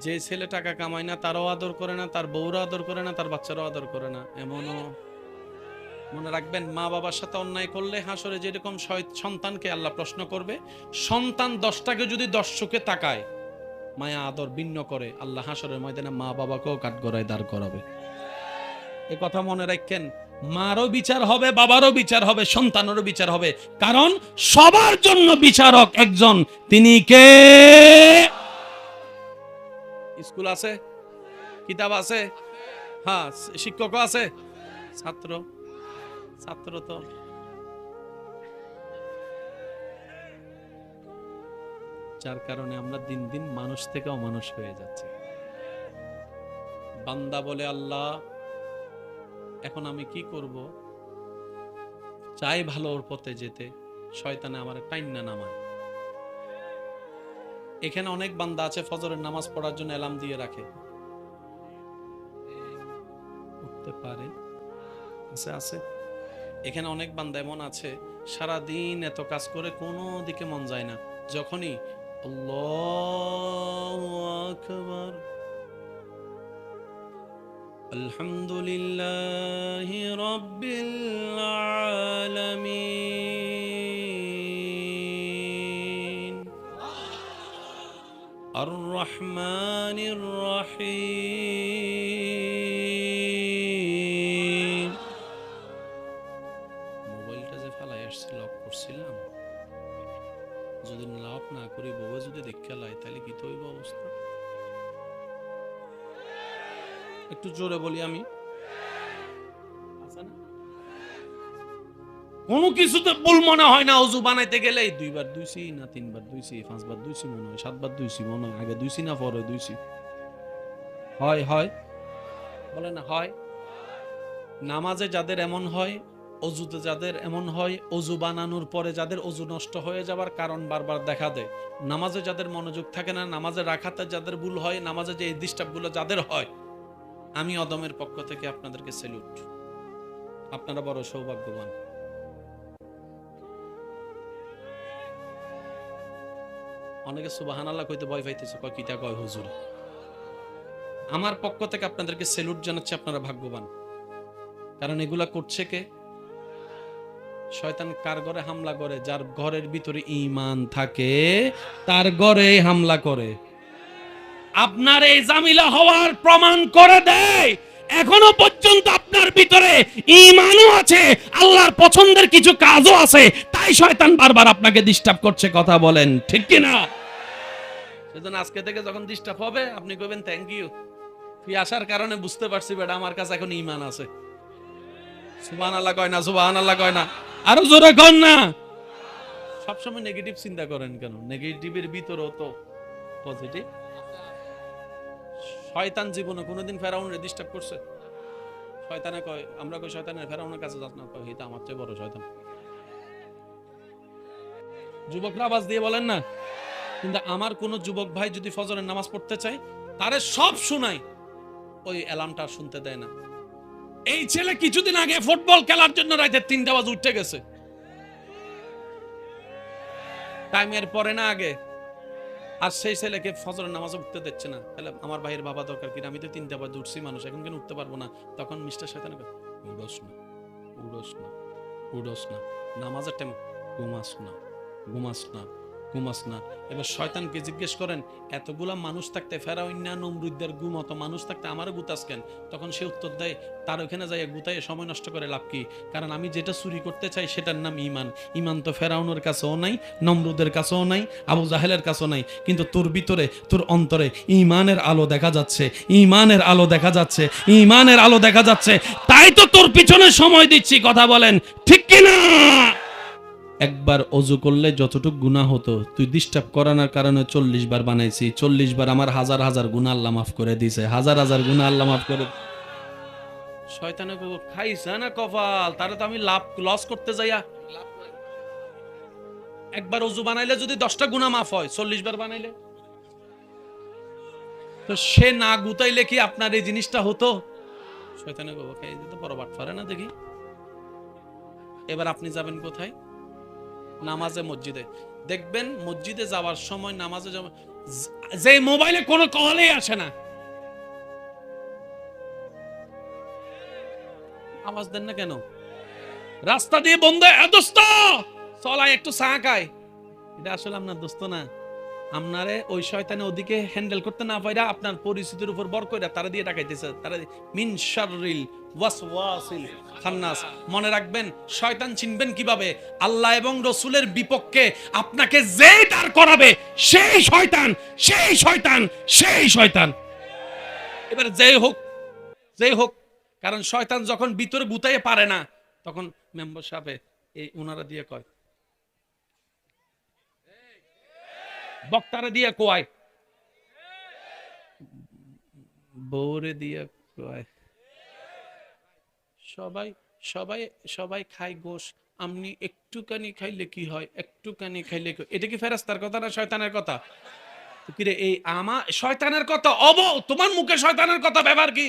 যে ছেলে টাকা কামায় না তারও আদর করে না, তার বউরও আদর করে না, তার বাচ্চারও আদর করে না। এমনও মনে রাখবেন, মা বাবার সাথে অন্যায় করলে হাসরে যেরকম সন্তানকে আল্লাহ প্রশ্ন করবে, সন্তান 10টাকে যদি 10 চোখে তাকায়, মায়া আদর ভিন্ন করে, আল্লাহ হাসরের ময়দানে মা বাবাকেও কাঠগড়ায় দাঁড় করাবে। এই কথা মনে রাখেন, মারও বিচার হবে, বাবারও বিচার হবে, সন্তানেরও বিচার হবে, কারণ সবার জন্য বিচারক একজন, তিনি কে? স্কুল আছে, কিতাব আছে, হ্যাঁ, শিক্ষক আছে, ছাত্র, ছাত্র তো যার কারণে আমরা দিন দিন মানুষ থেকে অমানুষ হয়ে যাচ্ছি। বান্দা বলে আল্লাহ এখন আমি কি করব, চাই ভালোর পথে যেতে, শয়তানে আমার টাইন্না নামায়। এখানে অনেক বান্দা আছে ফজরের নামাজ পড়ার জন্য অ্যালার্ম দিয়ে রাখে, উঠতে পারে, আছে আছে। এখানে অনেক বান্দা এমন আছে সারা দিন এত কাজ করে কোনো দিকে মন যায় না, যখনই আল্লাহু আকবার, আলহামদুলিল্লাহি রাব্বিল আলামিন আর রহমানির রহিম। মোবাইলটা যে ফেলাই আসছে, লক করছিলাম, যদি লক না করি বউয়ে যদি দেখে লাই তাহলে কি তো হইব অবস্থা। একটু জোরে বলি আমি, কোনো কিছুতে ভুল মনে হয় না। ওযু বানাইতে গেলে 2 বার ধুইছি না 3 বার ধুইছি, 5 বার ধুইছি মনে হয়, 7 বার ধুইছি মনে হয়, আগে ধুইছি না পরে ধুইছি, হয় হয় বলে না হয়। নামাজে যাদের এমন হয়, অজুতে যাদের এমন হয়, অজু বানানোর পরে যাদের অজু নষ্ট হয়ে যাবার কারণ বারবার দেখা দেয়, নামাজে যাদের মনোযোগ থাকে না, নামাজে রাখাতে যাদের ভুল হয়, নামাজে যে এই ডিস্টার্বগুলো যাদের হয়, আমি অদমের পক্ষ থেকে আপনাদেরকে স্যালুট। আপনারা বড় সৌভাগ্যবান। অনেকে সুবহানাল্লাহ কইতে ভয় পাইতেছে, কয় কিটা কয় হুজুর। আমার পক্ষ থেকে আপনাদেরকে স্যালুট জানাচ্ছি, আপনারা ভাগ্যবান। কারণ এগুলা করছে কে? শয়তান কার ঘরে হামলা করে? যার ঘরের ভিতরে ঈমান থাকে তার ঘরে হামলা করে। আপনার এই জামিলা হওয়ার প্রমাণ করে দেয় এখনো পর্যন্ত আপনার ভিতরে ঈমানও আছে, আল্লাহর পছন্দের কিছু কাজও আছে, তাই শয়তান বারবার আপনাকে ডিস্টার্ব করছে। কথা বলেন ঠিক কি না? সেজন্য আজকে থেকে যখন ডিস্টার্ব হবে আপনি কইবেন থ্যাংক ইউ, তুই আসার কারণে বুঝতে পারছি বেটা আমার কাছে এখন ঈমান আছে। সুবহানাল্লাহ কয় না? সুবহানাল্লাহ কয় না? আরো জোরে কর না। সবসময় নেগেটিভ চিন্তা করেন কেন? নেগেটিভের ভিতরেও তো পজিটিভ। শয়তান জীবনে কোনোদিন ফেরাউনরে ডিস্টার্ব করছে? শয়তানে কয়, আমরা কই শয়তানের ফেরাউনের কাছে যাস না, কয় এটা আমার চেয়ে বড় শয়তান। যুবকরা আওয়াজ দিয়ে বলেন না। কিন্তু আমার কোন যুবক ভাই যদি ফজরের নামাজ পড়তে চায় তারে সব শোনাই, ওই অ্যালার্মটা শুনতে দেয় না। এই ছেলে কিছুদিন আগে ফুটবল খেলার জন্য রাতে 3টা বাজে উঠে গেছে, টাইমের পরে না আগে, আর সেই ছেলেকে ফজরের নামাজে উঠতে দিচ্ছে না। তাহলে আমার ভাইয়ের বাবা দরকার কি? আমি তো 3টা বাজে উঠছি, মানুষ এখন কেন উঠতে পারবো না? তখন মিস্টার শয়তান কয়, উড়োস না, উড়োস না, উড়োস না, নামাজের টাইম, ঘুমাস না, ঘুমাস না, ঘুমাস না। এবার শয়তানকে জিজ্ঞেস করেন, এতগুলা মানুষ থাকতে, ফেরাউন না নমরুদদের ঘুমতো মানুষ থাকতে আমারও গুতাস কেন? তখন সে উত্তর দেয়, তার ওখানে যাই গুতায় সময় নষ্ট করে লাভ কি? কারণ আমি যেটা চুরি করতে চাই সেটার নাম ঈমান। ঈমান তো ফেরাউনের কাছেও নাই, নমরুদের কাছেও নাই, আবু জাহেলের কাছেও নাই, কিন্তু তোর ভিতরে, তোর অন্তরে ঈমানের আলো দেখা যাচ্ছে, ঈমানের আলো দেখা যাচ্ছে, ঈমানের আলো দেখা যাচ্ছে, তাই তো তোর পিছনে সময় দিচ্ছি। কথা বলেন ঠিক কি না? একবার অজু করলে যতটুকু গুনাহ হতো, তুই ডিস্টার্ব করানোর কারণে 40 বার বানাইছি, 40 বার আমার হাজার হাজার গুনাহ আল্লাহ মাফ করে দিয়েছে, হাজার হাজার গুনাহ আল্লাহ মাফ করে। শয়তানে কব খাইছে না কপাল, তারে তো আমি লাভ লস করতে যাইয়া। একবার অজু বানাইলে যদি 10টা গুনাহ মাফ হয়, 40 বার বানাইলে তো সে না গুতাইলে কি আপনার এই জিনিসটা হতো? শয়তানে কব খাই তো বড় বাট পারে না দেখি। এবার আপনি যাবেন কোথায়? নামাজে, মসজিদে। দেখবেন মসজিদে যাওয়ার সময়, নামাজে যাওয়ার, যে মোবাইলে কোনো কলই আসে না, আওয়াজ দেন না কেন? রাস্তা দিয়ে বন্ধ, দোস্ত চলাই একটু চা খাই, এটা আসলে আপনার দোস্ত না। আপনারে ওই শয়তানে ওদিকে হ্যান্ডেল করতে না পাইরা আপনার পরিস্থিতির উপর বর কইরা তারা দিয়ে ডাকাইতেছে। তারা মিন শাররিল ওয়াসওয়াসিল খান্নাস। মনে রাখবেন, শয়তান চিনবেন কিভাবে? আল্লাহ এবং রাসূলের বিপক্ষে আপনাকে যেই দাঁড় করাবে সেই শয়তান, সেই শয়তান, সেই শয়তান। এবারে যেই হোক, যেই হোক, কারণ শয়তান যখন ভিতরে গুতাইতে পারে না, তখন মেম্বার সাহেব এই উনারা দিয়ে কয়, বক্তারা দিয়ে কয়, বউরে দিয়ে কয়, সবাই সবাই সবাই খায় গোশ, আপনি একটুখানি খাইলে কি হয়? একটুখানি খাইলে কি? এটা কি ফেরেশতার কথা না শয়তানের কথা? কি রে, এই আমার শয়তানের কথা? তোমার মুখে শয়তানের কথা ব্যবহার কি?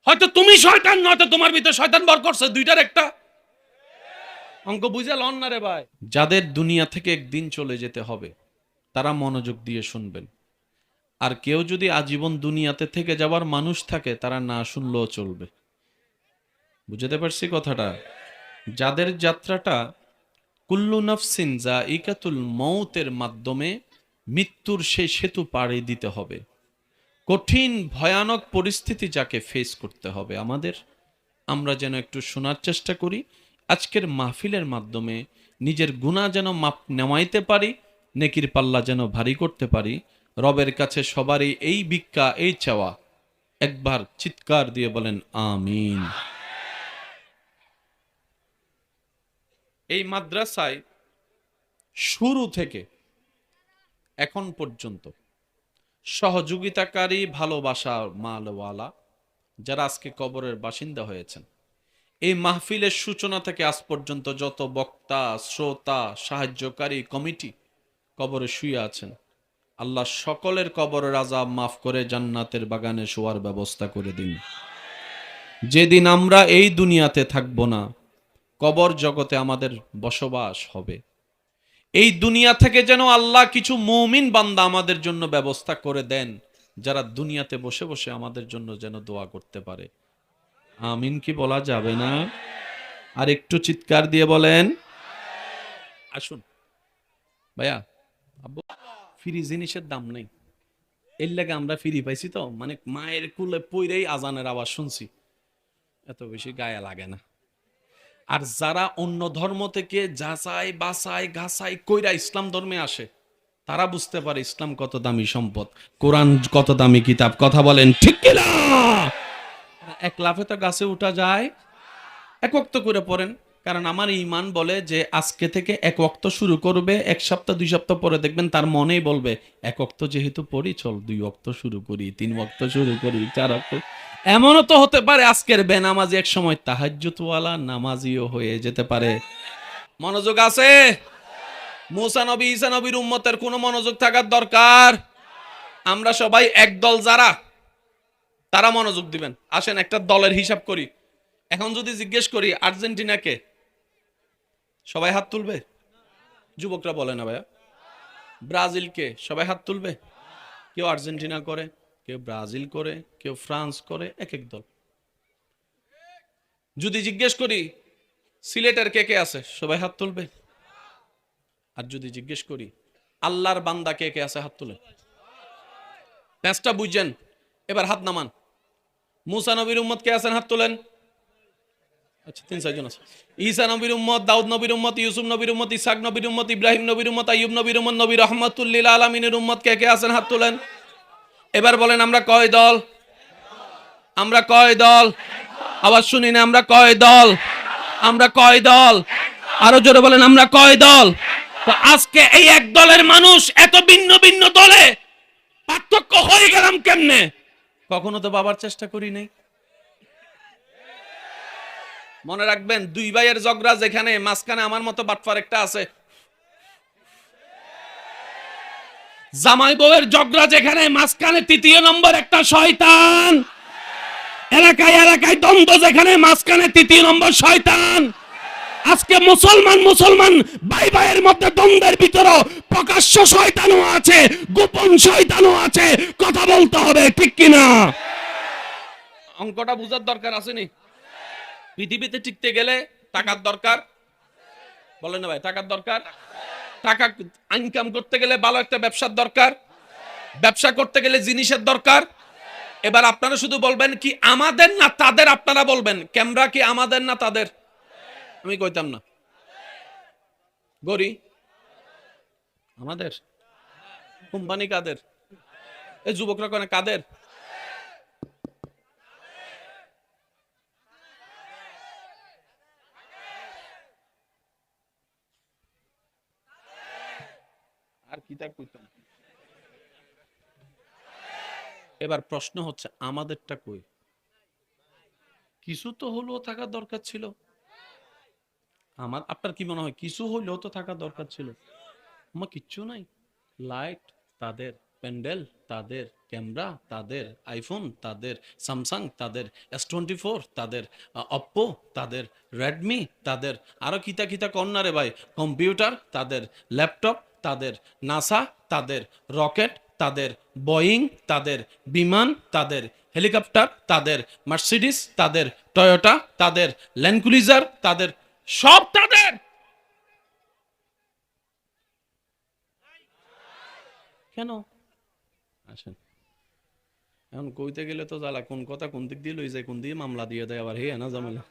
হয়তো তুমি শয়তান, নয়তো তোমার ভিতরে শয়তান বর করছে, দুইটার একটা। অঙ্ক বুঝে লন না রে ভাই। যাদের দুনিয়া থেকে একদিন চলে যেতে হবে তারা মনোযোগ দিয়ে শুনবেন। আর কেউ যদি আজীবন দুনিয়াতে থেকে যাওয়ার মানুষ থাকে তারা না শুনলেও চলবে। বুঝতে পারছি কথাটা? যাদের যাত্রাটা কুল্লু নাফসিন যায়িকাতুল মউতের মাধ্যমে মৃত্যুর সেই সেতু পাড়ি দিতে হবে, কঠিন ভয়ানক পরিস্থিতি যাকে ফেস করতে হবে আমাদের, আমরা যেন একটু শোনার চেষ্টা করি। আজকের মাহফিলের মাধ্যমে নিজের গুনাহ যেন মাপ নেওয়াইতে পারি, নেকির পাল্লা যেন ভারী করতে পারি। রবের কাছে সবারই এই ভিক্ষা, এই চাওয়া। একবার চিৎকার দিয়ে বলেন আমিন। এই মাদ্রাসায় শুরু থেকে এখন পর্যন্ত সহযোগিতাকারী, ভালোবাসার মালওয়ালা যারা আজকে কবরের বাসিন্দা হয়েছেন, এই মাহফিলের সূচনা থেকে আজ পর্যন্ত যত বক্তা, শ্রোতা, সাহায্যকারী কমিটি কবরে শুয়ে আছেন, আল্লাহ সকলের কবরের আযাব মাফ করে জান্নাতের বাগানে শোয়ার ব্যবস্থা করে দিন। যেদিন আমরা এই দুনিয়াতে থাকব না, কবর জগতে আমাদের বসবাস হবে, এই দুনিয়া থেকে যেন আল্লাহ কিছু মুমিন বান্দা আমাদের জন্য ব্যবস্থা করে দেন, যারা দুনিয়াতে বসে বসে আমাদের জন্য যেন দোয়া করতে পারে। আমিন কি বলা যাবে না? আর একটু চিৎকার দিয়ে বলেন আসুন ভাইয়া। আব্বু, ফ্রি জিনিসের দাম নেই, এর লাগে আমরা ফ্রি পাইছি তো, মানে মায়ের কুলে পইরেই আজানের আওয়াজ শুনছি, এত বেশি গায়ে লাগে না। আর যারা অন্য ধর্ম থেকে যাচাই বাছাই ঘাসাই কইরা ইসলাম ধর্মে আসে, তারা বুঝতে পারে ইসলাম কত দামি সম্পদ, কোরআন কত দামি কিতাব। কথা বলেন ঠিক কিনা? এক লাফে তো গাছে উঠা যায়। এক ওয়াক্ত করে পড়েন, কারণ আমার ঈমান বলে যে আজকে থেকে এক ওয়াক্ত শুরু করবে, এক সপ্তাহ 2 সপ্তাহ পরে দেখবেন তার মনেই বলবে এক ওয়াক্ত যেহেতু পড়ি, চল 2 ওয়াক্ত শুরু করি, 3 ওয়াক্ত শুরু করি, 4 ওয়াক্ত। এমনও তো হতে পারে আজকের বেনামাজি এক সময় তাহাজ্জুদওয়ালা নামাজিও হয়ে যেতে পারে। মনোযোগ আছে? মুসা নবী ঈসা নবীর উম্মতের কোনো মনোযোগ থাকার দরকার? আমরা সবাই একদল, যারা তারা মনোযোগ দিবেন। আসেন একটা দলের হিসাব করি। এখন যদি জিজ্ঞেস করি আর্জেন্টিনাকে, সবাই হাত তুলবে? যুবকরা বলে না ভাইয়া। ব্রাজিলকে সবাই হাত তুলবে? কেউ আর্জেন্টিনা করে, কেউ ব্রাজিল করে, কেউ ফ্রান্স করে, এক এক দল। যদি জিজ্ঞেস করি সিলেটের কে কে আছে, সবাই হাত তুলবে? আর যদি জিজ্ঞেস করি আল্লাহর বান্দা কে কে আছে, হাত তুলে। প্যাঁচটা বুঝছেন? এবার হাত নামান। মুসা নবীর উম্মত কে আছেন, হাত তোলেন। আচ্ছা, 3-4 জন আছে। ঈসা নবীর উম্মত, দাউদ নবীর উম্মত, ইউসুফ নবীর উম্মত, ইসহাক নবীর উম্মত, ইব্রাহিম নবীর উম্মত, আইয়ুব নবীর উম্মত, নবী রহমাতুল লিল আলামিনের উম্মত কে কে আছেন, হাত তোলেন। এবার বলেন আমরা কয় দল? আমরা কয় দল? আওয়াজ শুনি না, আমরা কয় দল? আমরা কয় দল? আরো জোরে বলেন আমরা কয় দল? তো আজকে এই এক দলের মানুষ এত ভিন্ন ভিন্ন দলে পার্থক্য হয়ে গেলাম কেমনে? কখনো তো বাবার চেষ্টা করি নাই। মনে রাখবেন, 2 ভাইয়ের ঝগড়া যেখানে, মাঝখানে আমার মতো বাটফার একটা আছে। জামাই বউয়ের ঝগড়া যেখানে, মাঝখানে 3য় নম্বর একটা শয়তান। এলাকায় এলাকায় দ্বন্দ্ব যেখানে, মাঝখানে 3য় নম্বর শয়তান। আজকে মুসলমান ভাই ভাইয়ের মধ্যে দ্বন্দ্বের ভিতরে প্রকাশ্য শয়তানও আছে, গোপন শয়তানও আছে। কথা বলতে হবে ঠিক কিনা? অঙ্কটা বুঝার দরকার আসেনি? পৃথিবীতে টিকতে গেলে টাকার দরকার, বলেন না ভাই, টাকার দরকার। টাকা ইনকাম করতে গেলে ভালো একটা ব্যবসার দরকার, ব্যবসা করতে গেলে জিনিসের দরকার। এবার আপনারা শুধু বলবেন কি আমাদের না তাদের? আপনারা বলবেন ক্যামেরা কি আমাদের না তাদের? আমি কইতাম না। গড়ি আমাদের, কোম্পানি কাদের? এই যুবকরা কোন কাদের? আর কি তা কইতাম। এবার প্রশ্ন হচ্ছে আমাদেরটা কই? কিছু তো হলেও থাকার দরকার ছিল। আমার আপনার কি মনে হয় কিছু হলেও তো থাকার দরকার ছিল? আমার কিচ্ছু নাই। লাইট তাদের, প্যান্ডেল তাদের, ক্যামেরা তাদের, আইফোন তাদের, স্যামসাং তাদের, S24 তাদের, অপ্পো তাদের, রেডমি তাদের, আরো কিতা কিতা কর্নারে ভাই, কম্পিউটার তাদের, ল্যাপটপ তাদের, নাসা তাদের, রকেট তাদের, বোয়িং তাদের, বিমান তাদের, হেলিকপ্টার তাদের, মার্সিডিস তাদের, টয়োটা তাদের, ল্যান্ড ক্রুজার তাদের, সব তাদের। কেন? আসেন, এখন কইতে গেলে তো জ্বালা, কোন কথা কোন দিক দিয়ে লই যায়, কোন দিয়ে মামলা দিয়ে দেয় আবার, হে না ঝামেলা।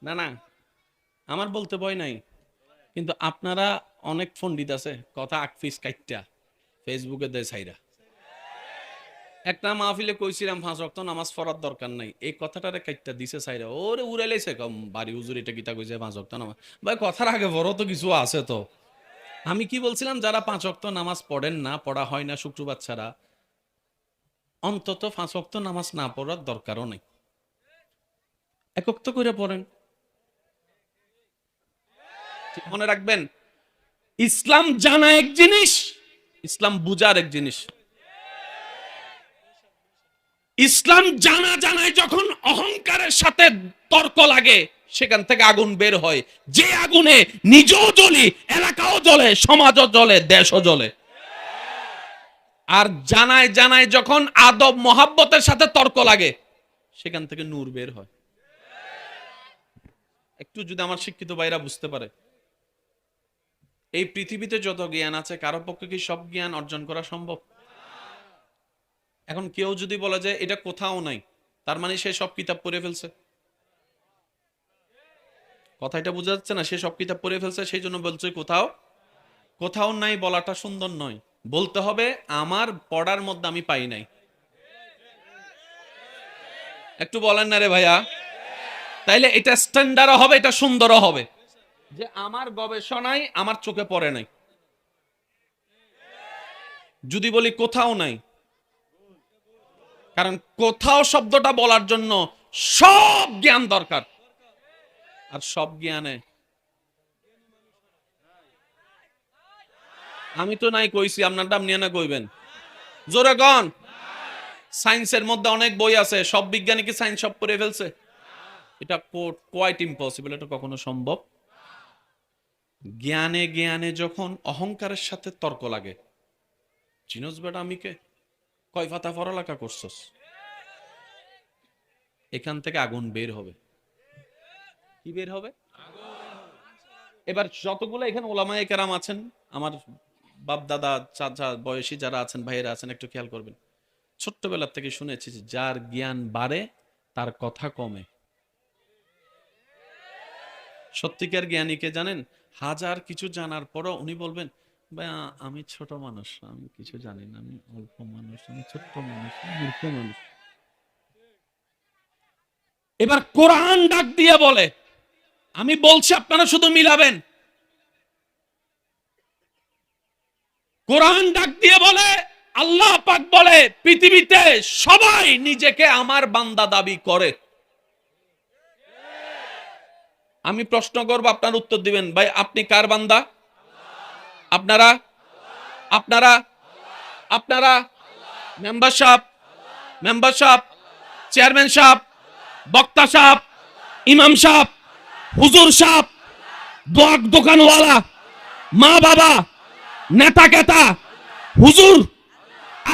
না না, আমার বলতে ভয় নাই, কিন্তু আপনারা অনেক পণ্ডিত আছে কথা আকফিস কাইটটা ফেসবুকে দেয় ছাইরা। একটা মাহফিলে কইছিলাম 5 ওয়াক্ত নামাজ পড়ার দরকার নাই, এই কথাটারে কাইটটা দিছে ছাইরা, ওরে উড়াইলাইছে কম বাড়ি হুজুর এটা কিতা কইছে 5 ওয়াক্ত নামাজ। ভাই কথার আগে বড় তো কিছু আছে তো। আমি কি বলছিলাম, যারা 5 ওয়াক্ত নামাজ পড়েন না, পড়া হয় না শুক্রবার ছাড়া, অন্তত 5 ওয়াক্ত নামাজ না পড়ার দরকারও নেই, এক ওয়াক্ত করে পড়েন। মনে রাখবেন, ইসলাম জানা এক জিনিস, ইসলাম বুঝার এক জিনিস। ইসলাম জানা জানায় যখন অহংকারের সাথে তর্ক লাগে, সেখান থেকে আগুন বের হয়, যে আগুনে নিজেও জ্বলি, এলাকাও জ্বলে, সমাজও জ্বলে, দেশও জ্বলে। আর জানায় জানায় যখন আদব মহাব্বতের সাথে তর্ক লাগে, সেখান থেকে নূর বের হয়। একটু যদি আমার শিক্ষিত ভাইরা বুঝতে পারে, এই পৃথিবীতে যত জ্ঞান আছে কারো পক্ষে কি সব জ্ঞান অর্জন করা সম্ভব? এখন কেউ যদি বলে যে এটা কোথাও নাই, তার মানে সে সব কিতাব পড়ে ফেলছে। কথাটা বোঝা যাচ্ছে না? সে সব কিতাব পড়ে ফেলছে, সেই জন্য বলছে কোথাও কোথাও নাই। বলাটা সুন্দর নয়, বলতে হবে আমার পড়ার মধ্যে আমি পাই নাই। একটু বলেন না রে ভাইয়া? তাইলে এটা স্ট্যান্ডার্ডও হবে, এটা সুন্দরও হবে যে আমার গবেষণায় আমার চোখে পড়ে নাই। যদি বলি কোথাও নাই, কারণ কোথাও শব্দটা বলার জন্য সব জ্ঞান দরকার, আর সব জ্ঞানে আমি তো নাই কইছি, আপনার দাম নিয়ে না কইবেন জোরে গন। সায়েন্সের মধ্যে অনেক বই আছে, সব বিজ্ঞানী কি সায়েন্স সব পড়ে ফেলছে? এটা কোয়াইট ইম্পসিবল, এটা কখনো সম্ভব। জ্ঞানে জ্ঞানে যখন অহংকারের সাথে তর্ক লাগে, চিনোস বেটা আমি কে, কয় ফাতা পড়ালেখা করছস, এখান থেকে আগুন বের হবে। কি বের হবে? এবার যতগুলো এখানে ওলামায়ে কেরাম আছেন, আমার বাপ দাদা চাচা বয়সী যারা আছেন, ভাইয়েরা আছেন, একটু খেয়াল করবেন। ছোট্টবেলা থেকে শুনেছি যে যার জ্ঞান বাড়ে তার কথা কমে। সত্যিকার জ্ঞানীকে জানেন, হাজার কিছু জানার পরও উনি বলবেন ভাই আমি ছোট মানুষ, আমি কিছু জানি না, আমি অল্প মানুষ, আমি ছোট্ট মানুষ, আমি মূর্খ মানুষ। এবার কোরআন ডাক দিয়ে বলে, আমি বলছি আপনারা শুধু মিলাবেন, কোরআন ডাক দিয়ে বলে, আল্লাহ পাক বলে পৃথিবীতে সবাই নিজেকে আমার বান্দা দাবি করে। আমি প্রশ্ন করব, আপনার উত্তর দিবেন, ভাই আপনি কার বান্দা? আপনারা আপনারা আপনারা মেম্বার সাহেব, মেম্বার সাহেব, চেয়ারম্যান সাহেব, বক্তা সাহেব, ইমাম সাহেব, হুজুর সাহেব, দোকানওয়ালা, মা বাবা, নেতা কেতা, হুজুর,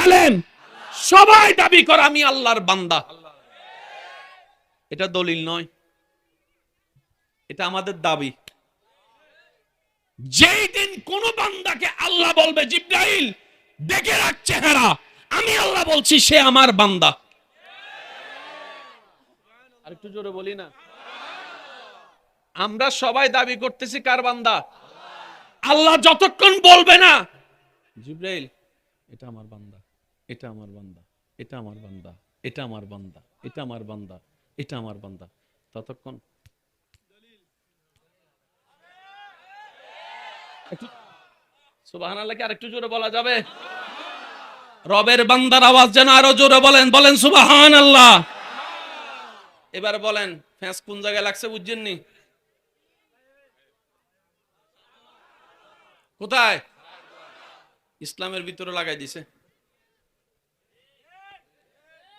আলেম, সবাই দাবি করে আমি আল্লাহর বান্দা। এটা দলিল নয়, এটা আমাদের দাবি। যেই দিন কোন বান্দাকে আল্লাহ বলবে জিবরাইল দেখে রাখ চেহারা, আমি আল্লাহ বলছি সে আমার বান্দা। আর একটু জোরে বলি না? আমরা সবাই দাবি করতেছি কার বান্দা? আল্লাহ যতক্ষণ বলবে না জিবরাইল এটা আমার বান্দা, এটা আমার বান্দা, এটা আমার বান্দা, এটা আমার বান্দা, এটা আমার বান্দা, এটা আমার বান্দা, ততক্ষণ সুবহানাল্লাহ কি আরেকটু জোরে বলা যাবে? রবের বান্দার আওয়াজ যেন আরো জোরে বলেন, বলেন সুবহানাল্লাহ। এবার বলেন ফ্যাঁস কোন জায়গায় লাগছে বুঝছেননি? কোথায়? ইসলামের ভিতরে লাগাই দিছে।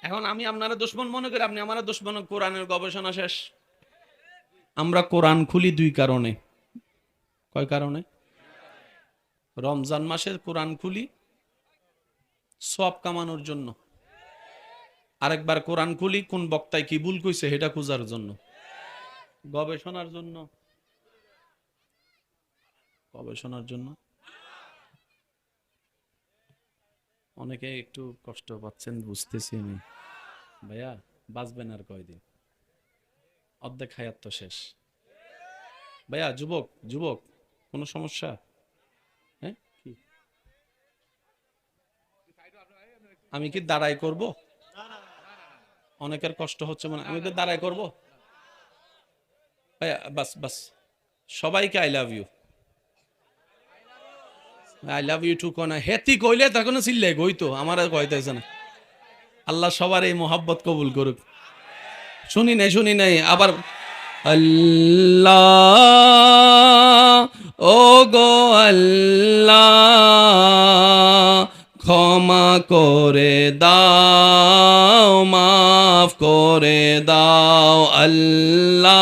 এখন আমি আপনারা দুশমন মনে করি, আপনি আমার দুশমন। কোরআনের গবেষণা শেষ। আমরা কোরআন খুলি দুই কারণে। কয় কারণে? রমজান মাসের কোরআন খুলি সওয়াব কামানোর জন্য, আরেকবার কোরআন খুলি কোন বক্তায় কি ভুল কইছে সেটা খোঁজার জন্য, গবেষণার জন্য, গবেষণার জন্য। অনেকে একটু কষ্ট পাচ্ছেন বুঝতেছি আমি, ভাইয়া বাঁচবেন আর কয়দিন, অর্ধেক হায়াত তো শেষ। ভাইয়া যুবক, যুবক কোনো সমস্যা? হ্যাঁ কি আমি কি দাঁড়াই করব? অনেকের কষ্ট হচ্ছে মানে আমি তো দাঁড়াই করব? ভাইয়া বাস বাস, সবাইকে I love you, I love you too কোনা হেতি কইলে তখন চিল্লে গইতো আমার আর কইতেছে না। আল্লাহ সবার এই মোহাব্বত কবুল করুক। শুনি নাই আবার আল্লাহ ও গো আল্লাহ ক্ষমা করে দাও, মাফ করে দাও আল্লাহ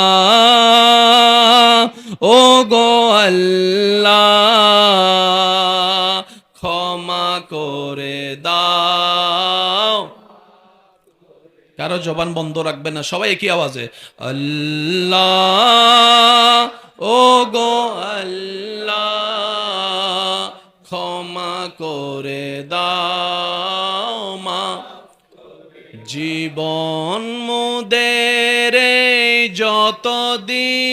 ও গো আল্লাহ ক্ষমা করে দাও। কারো কারো জবান বন্ধ রাখবে না, সবাই একই আওয়াজে আল্লাহ, ও গো আল্লাহ, ক্ষমা করে দাও মা, জীবন মোদের যতদিন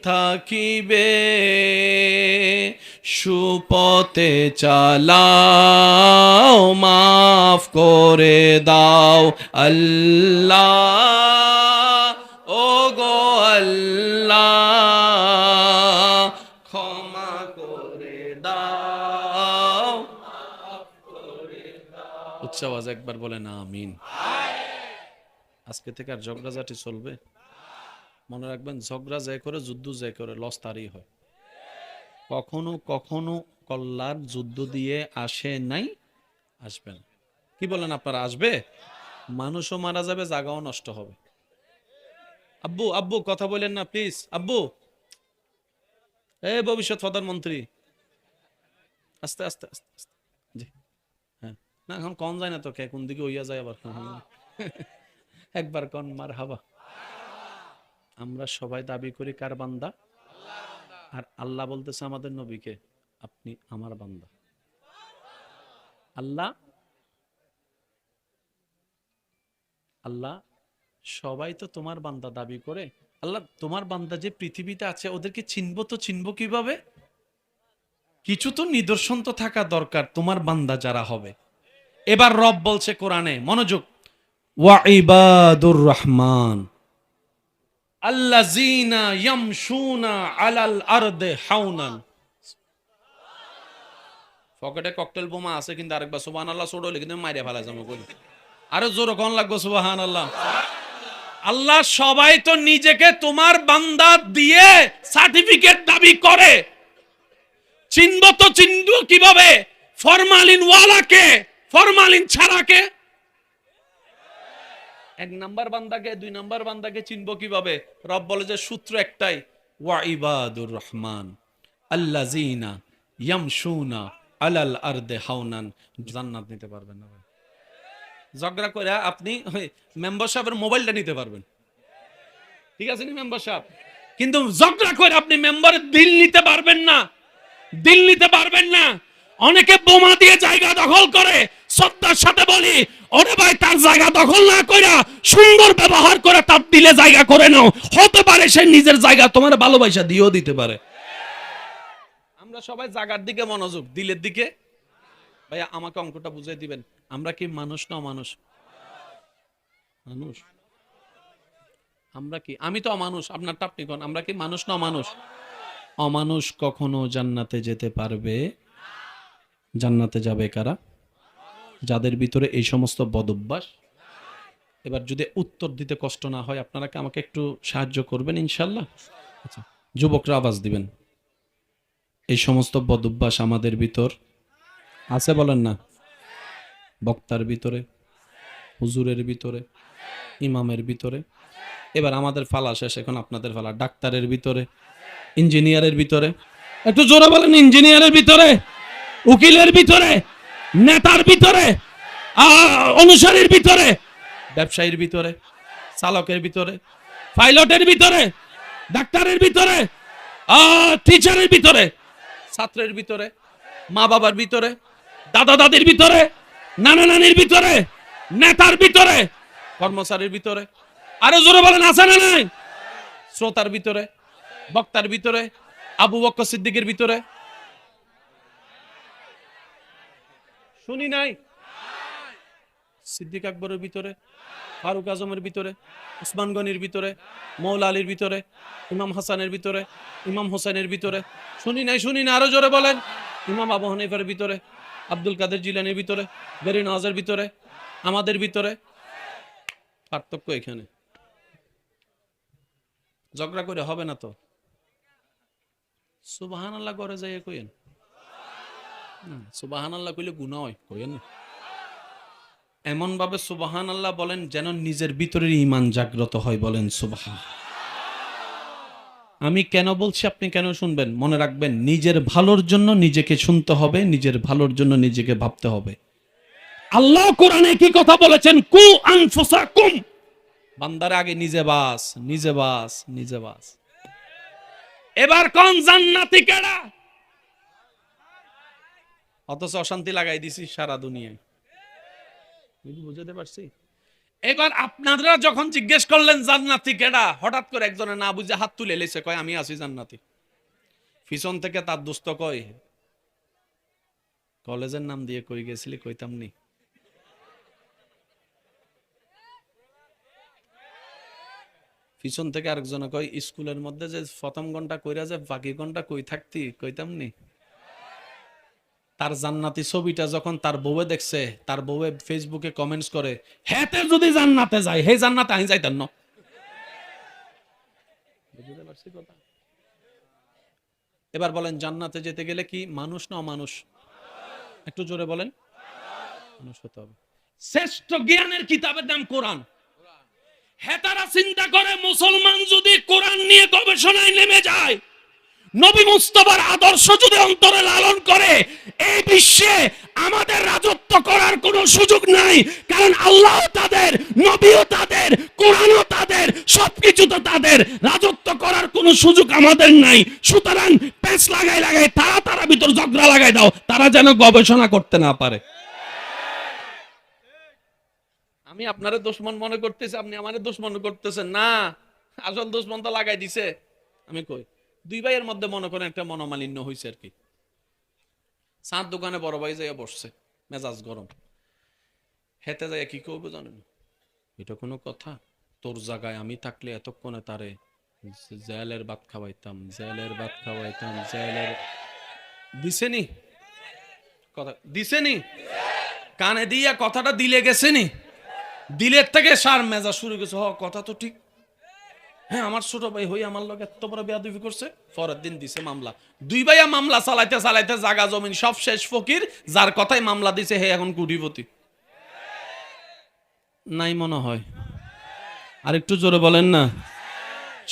থাকিবে, সুপথে চালাও, মাফ করে দাও আল্লাহ, ও গো আল্লাহ, ক্ষমা করে দাও। উচ্চ আওয়াজ একবার বলেন আমিন। আজকে থেকে আর ঝগড়াঝাটি চলবে? মনে রাখবেন, ঝগড়া যে করে, যুদ্ধ যে করে, লস তারই হয়। কখনো কখনো কল্যাণ যুদ্ধ দিয়ে আসে নাই, আসবে না। কি বলেন আপনারা, আসবে? মানুষও মারা যাবে, জায়গাও নষ্ট হবে। আব্বু আব্বু কথা বলেন না প্লিজ, আব্বু, এই ভবিষ্যৎ প্রধানমন্ত্রী, আস্তে আস্তে আস্তে আস্তে, জি হ্যাঁ, না এখন কন যায় না তো, কে কোন দিকে হইয়া যায় আবার। একবার কন মারহাবা। আমরা সবাই দাবি করি কার বান্দা? আর আল্লাহ বলতেছে আমাদের নবীকে, আপনি আমার বান্দা। আল্লাহ আল্লাহ সবাই তো তোমার বান্দা দাবি করে। আল্লাহ, তোমার বান্দা যে পৃথিবীতে আছে, ওদেরকে চিনবো তো চিনবো কিভাবে? কিছু তো নিদর্শন তো থাকা দরকার তোমার বান্দা যারা হবে। এবার রব বলছে কোরআনে, মনোযোগ, ওয়া ইবাদুর রহমান আল্লাযীনা ইয়ামশুনা আলাল আরদি হাওনান। পকেটে ককটেল বোমা আছে, কিন্তু আরেকবার সুবহানাল্লাহ ছোট হলে কিন্তু মাইরে ফেলা যাবে। কই আরো জোরে কোন লাগবে সুবহানাল্লাহ। আল্লাহ সবাই তো নিজেকে তোমার বান্দা দিয়ে সার্টিফিকেট দাবি করে, চিনব তো চিনব কিভাবে? ফরমালিন ওয়ালাকে, ফরমালিন ছাড়াকে। এক নাম্বার বান্দাকে, দুই নাম্বার বান্দাকে চিনব কিভাবে? রব বলে যে সূত্র একটাই, ওয়া ইবাদুর রহমান আল্লাযীনা ইয়ামশুনা আলাল আরদি হাওনান। জান্নাত নিতে পারবেন না ভাই। ঝগড়া করে আপনি মেম্বার সাহেবের মোবাইলটা নিতে পারবেন, ঠিক আছে নি মেম্বার সাহেব, কিন্তু ঝগড়া করে আপনি মেম্বারের দিল নিতে পারবেন না, দিল নিতে পারবেন না। অনেকে বোমা দিয়ে জায়গা দখল করে, শ্রদ্ধার সাথে বলি, ওরে ভাই, তার জায়গা দখল না কইরা সুন্দর ব্যবহার করে তার দিলে জায়গা করে নাও। হতে পারে সে নিজের জায়গা তোমার ভালোবাসা দিয়েও দিতে পারে। আমরা সবাই জায়গার দিকে মনোযোগ, দিলের দিকে। ভাইয়া আমাকে অঙ্কটা বুঝিয়ে দিবেন, আমরা কি মানুষ না অমানুষ? মানুষ। আমরা কি, আমি তো অমানুষ, আপনার আপনি কোন, আমরা কি মানুষ না অমানুষ? অমানুষ কখনো জান্নাতে যেতে পারবে? জান্নাতে যাবে কারা? যাদের ভিতরে এই সমস্ত বদঅভ্যাস। এবার যদি উত্তর দিতে কষ্ট না হয়, আপনারা কি আমাকে একটু সাহায্য করবেন ইনশাল্লাহ? আচ্ছা, যুবকরা আওয়াজ দিবেন। এই সমস্ত বদঅভ্যাস আমাদের ভিতর আছে, বলেন না? বক্তার ভিতরে, হুজুরের ভিতরে, ইমামের ভিতরে। এবার আমাদের ফালা শেষ, এখন আপনাদের ফালা। ডাক্তারের ভিতরে, ইঞ্জিনিয়ারের ভিতরে, একটু জোরে বলেন, ইঞ্জিনিয়ারের ভিতরে, উকিলের ভিতরে, নেতার ভিতরে, অনুসারীর ভিতরে, ব্যবসায়ীর ভিতরে, চালকের ভিতরে, পাইলটের ভিতরে, ডাক্তারের ভিতরে, টিচারের ভিতরে, ছাত্রের ভিতরে, মা বাবার ভিতরে, দাদা দাদির ভিতরে, নানা নানির ভিতরে, নেতার ভিতরে, কর্মচারীর ভিতরে। আরো জোরে বলেন, আছে না নাই? শ্রোতার ভিতরে, বক্তার ভিতরে, আবু বকর সিদ্দিকের ভিতরে। শুনি নাই? সিদ্দিক আকবরের ভিতরে, ফারুক আজমের ভিতরে, উসমান গনির ভিতরে, মৌলা আলীর ভিতরে, ইমাম হাসানের ভিতরে, ইমাম হোসেনের ভিতরে। শুনি নাই? শুনি না, আরো জোরে বলেন। ইমাম আবু হানিফার ভিতরে, আব্দুল কাদের জিলানির ভিতরে, বেরি নওয়াজের ভিতরে, আমাদের ভিতরে। পার্থক্য এখানে। ঝগড়া করে হবে না তো। সুবহানাল্লাহ করে যাই কইেন, সুবহানাল্লাহ কইলে গুনাহ হয়, কইেন না। এমন ভাবে সুবহানাল্লাহ বলেন যেন নিজের ভিতরের ঈমান জাগ্রত হয়, বলেন সুবহান। আমি কেন বলছি আপনি কেন শুনবেন? মনে রাখবেন, নিজের ভালোর জন্য নিজেকে শুনতে হবে, নিজের ভালোর জন্য নিজেকে ভাবতে হবে। আল্লাহ কোরআনে কি কথা বলেছেন? কু আনফুসাকুম, বান্দার আগে নিজে বাস, নিজে বাস, নিজে বাস। এবার কোন জান্নাতি কেডা? অথচ অশান্তি লাগাই দিছি সারা দুনিয়ায়। বুঝতে পারছি? এবার আপনারা যখন জিজ্ঞেস করলেন জান্নাতি কেডা, হঠাৎ করে একজনে না বুঝে হাত তুলে লেছে, কয় আমি আছি জান্নাতি। পিছন থেকে তার দোস্ত কয়, কলেজের নাম দিয়ে কই গেছিলি? কইতাম নি। পিছন থেকে আরেকজনে কয়, স্কুলের মধ্যে যে প্রথম ঘন্টা কইরা যে বাকি ঘন্টা কই থাকতি? কইতাম নি। তার জান্নাতি ছবিটা যখন তার বউয়ে দেখছে, তার বউয়ে ফেসবুকে কমেন্টস করে, হেতে যদি জান্নাতে যায়, হে জান্নাতে আমি যাইতাম না। বুঝতে পারছি কথা? এবার বলেন, জান্নাতে যেতে গেলে কি মানুষ না অমানুষ? একটু জোরে বলেন। মানুষ হতে হবে। শ্রেষ্ঠ জ্ঞানের কিতাবের নাম কোরআন। হেতারা চিন্তা করে, মুসলমান যদি কোরআন নিয়ে গবেষণায় নেমে যায়, নবী মুস্তাফার আদর্শ যদি অন্তরে লালন করে, এই বিশ্বে আমাদের রাজত্ব করার কোনো সুযোগ নাই। কারণ আল্লাহ তাদের, নবীও তাদের, কোরআনও তাদের, সবকিছু তো তাদের। রাজত্ব করার কোনো সুযোগ আমাদের নাই। সুতরাং পেঁচ লাগাই লাগাই তারা ভিতর ঝগড়া লাগাই দাও, তারা যেন গবেষণা করতে না পারে। আমি আপনারে দুশমন মনে করতেছি, আপনি আমারে দুশমন করতেছেন না। আসল দুশমন তো লাগাই দিছে। আমি কই, দুই ভাইয়ের মধ্যে মনে করেন একটা মনোমালিন্য হয়েছে আর কি। চাঁদ দোকানে বড় ভাই যাইয়া বসছে, মেজাজ গরম। হেতে যাইয়া কি করবো জানেন? এটা কোনো কথা? তোর জায়গায় আমি থাকলে এতক্ষণে তারে জেলের ভাত খাওয়াইতাম, জেলের ভাত খাওয়াইতাম, জেলের। দিছেনি কথা? দিছেনি? কানে দিয়া কথাটা দিলে গেছেনি? দিলের থেকে সার মেজাজ শুরু গেছে। হ, কথা তো ঠিক। হ্যাঁ, আমার ছোট ভাই হই আমার লোক এত বড় বেয়াদবি করছে। পরের দিন দিছে মামলা। দুই ভাইয়া মামলা চালাইতে চালাইতে জাগা জমিন সব শেষ। ফকির যার কথাই মামলা দিছে, হে এখন কোটিপতি নাই মনে হয়। আর একটু জোরে বলেন না।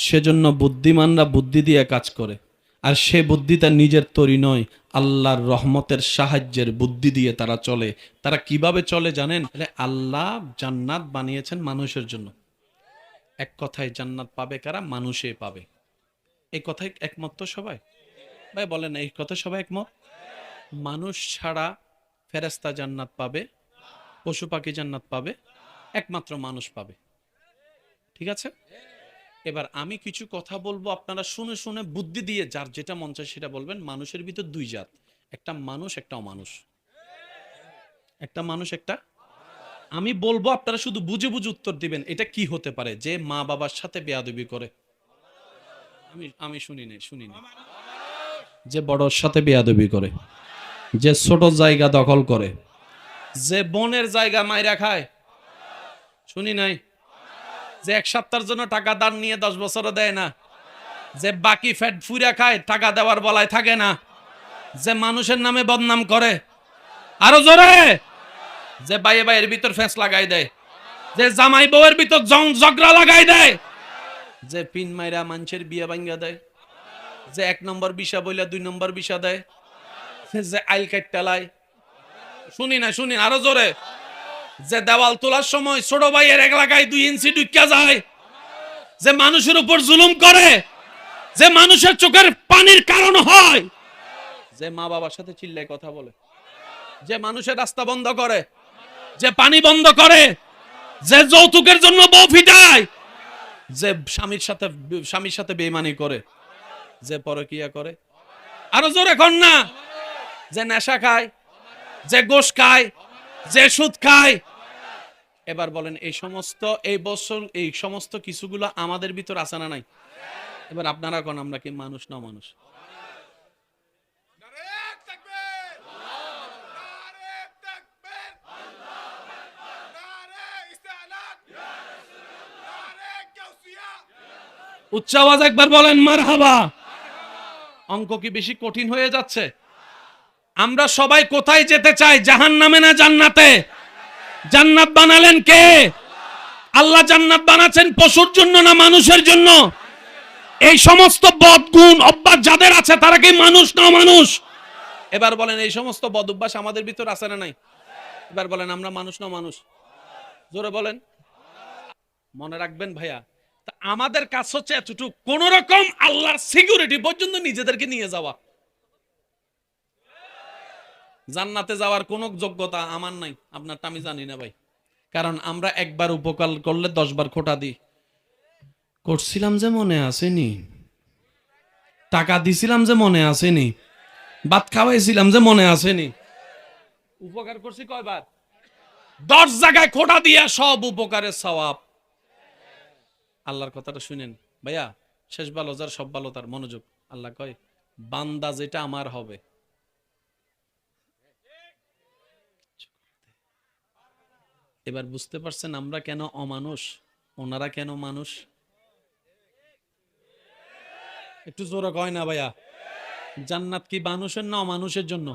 সেজন্য বুদ্ধিমানরা বুদ্ধি দিয়ে কাজ করে, আর সে বুদ্ধি তার নিজের তৈরি নয়, আল্লাহর রহমতের সাহায্যের বুদ্ধি দিয়ে তারা চলে। তারা কিভাবে চলে জানেন? আল্লাহ জান্নাত বানিয়েছেন মানুষের জন্য। এক কথায় জান্নাত পাবে কারা? মানুষে পাবে। এই কথায় একমত তো সবাই? ভাই বলেন, এই কথা সবাই একমত? মানুষ ছাড়া ফেরেশতা জান্নাত পাবে, পশু পাখি জান্নাত পাবে, একমাত্র মানুষ পাবে। ঠিক আছে? এবার আমি কিছু কথা বলবো, আপনারা শুনে শুনে বুদ্ধি দিয়ে যার যেটা মন চায় সেটা বলবেন। মানুষের ভিতর দুই জাত, একটা মানুষ, একটা অমানুষ। একটা মানুষ, একটা। আমি বলবো, আপনারা শুধু বুঝে বুঝে উত্তর দিবেন। এটা কি হতে পারে? যে মা বাবার সাথে বেয়াদবি করে। আমি শুনিনি। যে বড়র সাথে বেয়াদবি করে, যে ছোট জায়গা দখল করে, যে বোনের জায়গা মাইরা খায়। শুনি নাই? যে এক সপ্তাহের জন্য টাকা দান নিয়ে 10 বছরও দেয় না, যে বাকি ফ্যাট ফুরা খায়, টাকা দেওয়ার বলায় থাকে না, যে মানুষের নামে বদনাম করে। আরো জোরে। যে বাইয়ে বাইয়ের ভিতর ফেঁস লাগাই দেয়, যে জামাই বউয়ের ভিতর ঝগড়া লাগাই দেয়, যে পিন মাইরা মানুষের বিয়ে ভাঙ্গা দেয়, যে 1 নম্বর বিষা বইলা 2 নম্বর বিষা দেয়, যে আইল কাটটালায়। শুনি না? আরো জোরে। যে দেওয়াল তোলার সময় ছোট ভাইয়ের এলাকায় 2 ইঞ্চি ঢুকিয়া যায়, যে মানুষের উপর জুলুম করে, যে মানুষের চোখের পানির কারণ হয়, যে মা বাবার সাথে চিল্লায় কথা বলে, যে মানুষের রাস্তা বন্ধ করে, যে পানি বন্ধ করে, যে যৌতুকের জন্য বউ ফিটায়, যে স্বামীর সাথে বেঈমানি করে, যে পরকিয়া করে। আরো জোরে কোন না। যে নেশা খায়, যে গোশ খায়, যে সুদ খায়। এবার বলেন, এই সমস্ত কিছুগুলো আমাদের ভিতর আছে না নাই? এবার আপনারা কোন, আমরা কি মানুষ না মানুষ? উচ্চ আওয়াজ একবার বলেন মারহাবা। অঙ্ক কি বেশি কঠিন হয়ে যাচ্ছে? আমরা সবাই কোথায় যেতে চাই? জাহান্নামে না জান্নাতে? জান্নাত বানালেন কে? আল্লাহ জান্নাত বানাচ্ছেন পশুর জন্য না মানুষের জন্য? এই সমস্ত বদগুণ অভ্যাস যাদের আছে, তারা কি মানুষ না মানুষ? এবার বলেন, এই সমস্ত বদ অভ্যাস আমাদের ভিতর আছে না নাই? এবার বলেন আমরা মানুষ না মানুষ? জোরে বলেন। মনে রাখবেন ভাইয়া, তা আমাদের কাজ হচ্ছে এতটুকু, কোন রকম আল্লাহর সিকিউরিটি পর্যন্ত নিজেদেরকে নিয়ে যাওয়া। জান্নাতে যাওয়ার কোন যোগ্যতা আমার নাই, আপনারটা আমি জানি না ভাই। কারণ আমরা একবার উপকার করলে 10 বার খোটা দিই। করছিলাম যে মনে আসেনি, টাকা দিছিলাম যে মনে আসেনি, ভাত খাওয়াইছিলাম যে মনে আসেনি। উপকার করছি কয়বার? 10 জায়গায় খোটা দিয়া সব উপকারের সওয়াব। আল্লাহর কথাটা শুনেন ভাইয়া, শেষ ভালো যার সব ভালো তার। মনোযোগ। আল্লাহ কয় বান্দা যেটা আমার হবে। এবার বুঝতে পারছেন আমরা কেন অমানুষ, ওনারা কেন মানুষ? একটু জোরে কয় না ভাইয়া। জান্নাত কি মানুষের না অমানুষের জন্য?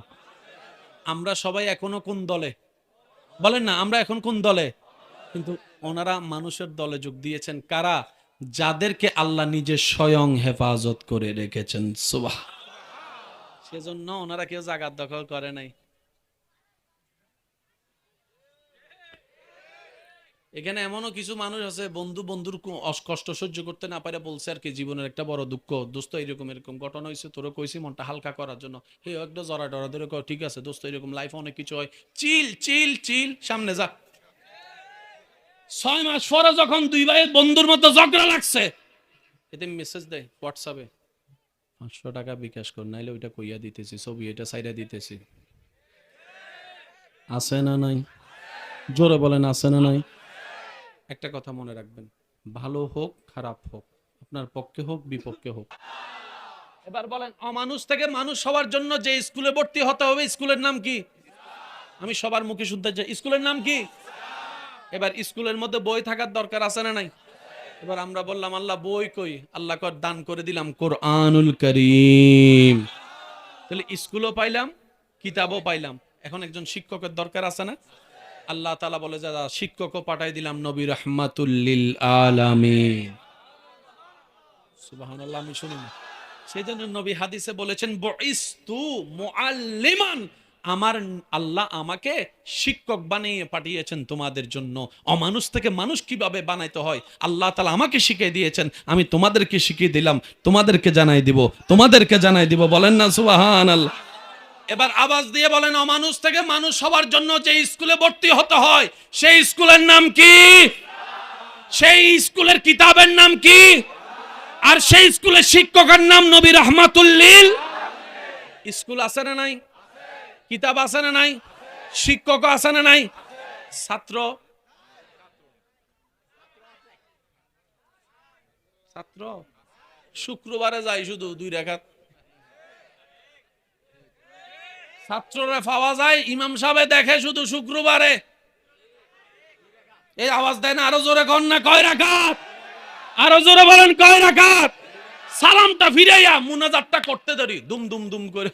আমরা সবাই এখনো কোন দলে বলেন না? আমরা এখন কোন দলে? কিন্তু ওনারা মানুষের দলে যোগ দিয়েছেন। কারা? যাদেরকে আল্লাহ নিজে স্বয়ং হেফাজত করে রেখেছেন। সুবাহ। সেজন্য ওনারা কেউ জাগাত দখল করে নাই। এখানে এমনও কিছু মানুষ আছে, বন্ধু বন্ধুর কষ্ট সহ্য করতে না পারে বলছে আর কি, জীবনের একটা বড় দুঃখ, দোস্ত এরকম এরকম ঘটনা হয়েছে, তোরে কইছি মনটা হালকা করার জন্য। হে একটা জরা ডরা ধরে কয় ঠিক আছে দোস্ত, এরকম লাইফে অনেক কিছু হয়, চিল চিল চিল, সামনে যা। 6 মাস পরে যখন দুই ভাইয়ের বন্ধুর মতো ঝগড়া লাগছে, এতে মেসেজ দেয় হোয়াটসঅ্যাপে, 500 টাকা বিকাশ কর, নাইলে ওইটা কইয়া দিতেছি, ছবি এটা সাইডা দিতেছি। আছে না নাই? জোরে বলেন আছে না নাই? একটা কথা মনে রাখবেন, ভালো হোক খারাপ হোক, আপনার পক্ষে হোক বিপক্ষে হোক। এবার বলেন, অমানুষ থেকে মানুষ হওয়ার জন্য যে স্কুলে ভর্তি হতে হবে, স্কুলের নাম কি? আমি সবার মুখে শুনতে চাই, স্কুলের নাম কি? এবার স্কুলের মধ্যে বই থাকার দরকার আছে না নাই? এবার আমরা বললাম আল্লাহ বই কই? আল্লাহ কর দান করে দিলাম কোরআনুল কারীম। তাহলে স্কুলও পাইলাম, কিতাবও পাইলাম। এখন একজন শিক্ষকের দরকার আছে না? আল্লাহ তাআলা বলে যা শিক্ষকও পাঠাই দিলাম নবী রাহমাতুল লিল আলামিন। সুবহানাল্লাহ, আমি শুনি না। সেই জন্য নবী হাদিসে বলেছেন বুইস্তু মুআল্লিমান, আমার আল্লাহ আমাকে শিক্ষক বানিয়ে পাঠিয়েছেন তোমাদের জন্য। অমানুষ থেকে মানুষ কিভাবে বানাইতে হয় আল্লাহ তাআলা আমাকে শিখিয়ে দিয়েছেন, আমি তোমাদেরকে শিখিয়ে দিলাম, তোমাদেরকে জানাই দিব, তোমাদেরকে জানাই দিব। বলেন না সুবহানাল্লাহ? এবার আওয়াজ দিয়ে বলেন, অমানুষ থেকে মানুষ হওয়ার জন্য যে স্কুলে ভর্তি হতে হয়, সেই স্কুলের নাম কি? সেই স্কুলের কিতাবের নাম কি? আর সেই স্কুলের শিক্ষকের নাম নবী রাহমাতুল লিল। স্কুল আছে না নাই? কিতাব আছে না নাই? শিক্ষক আছে না নাই? ছাত্র ছাত্র শুক্রবারে যাই শুধু 2 রাকাত। ছাত্ররা পাওয়া যায়, ইমাম সাহেব দেখে শুধু শুক্রবারে। এই আওয়াজ দেয় না? আরো জোরে কর না, কয় রাকাত? আরো জোরে বলেন কয় রাকাত? সালামটা ফিরাইয়া মুনাজাতটা করতে ধরি দুম দুম দুম করে।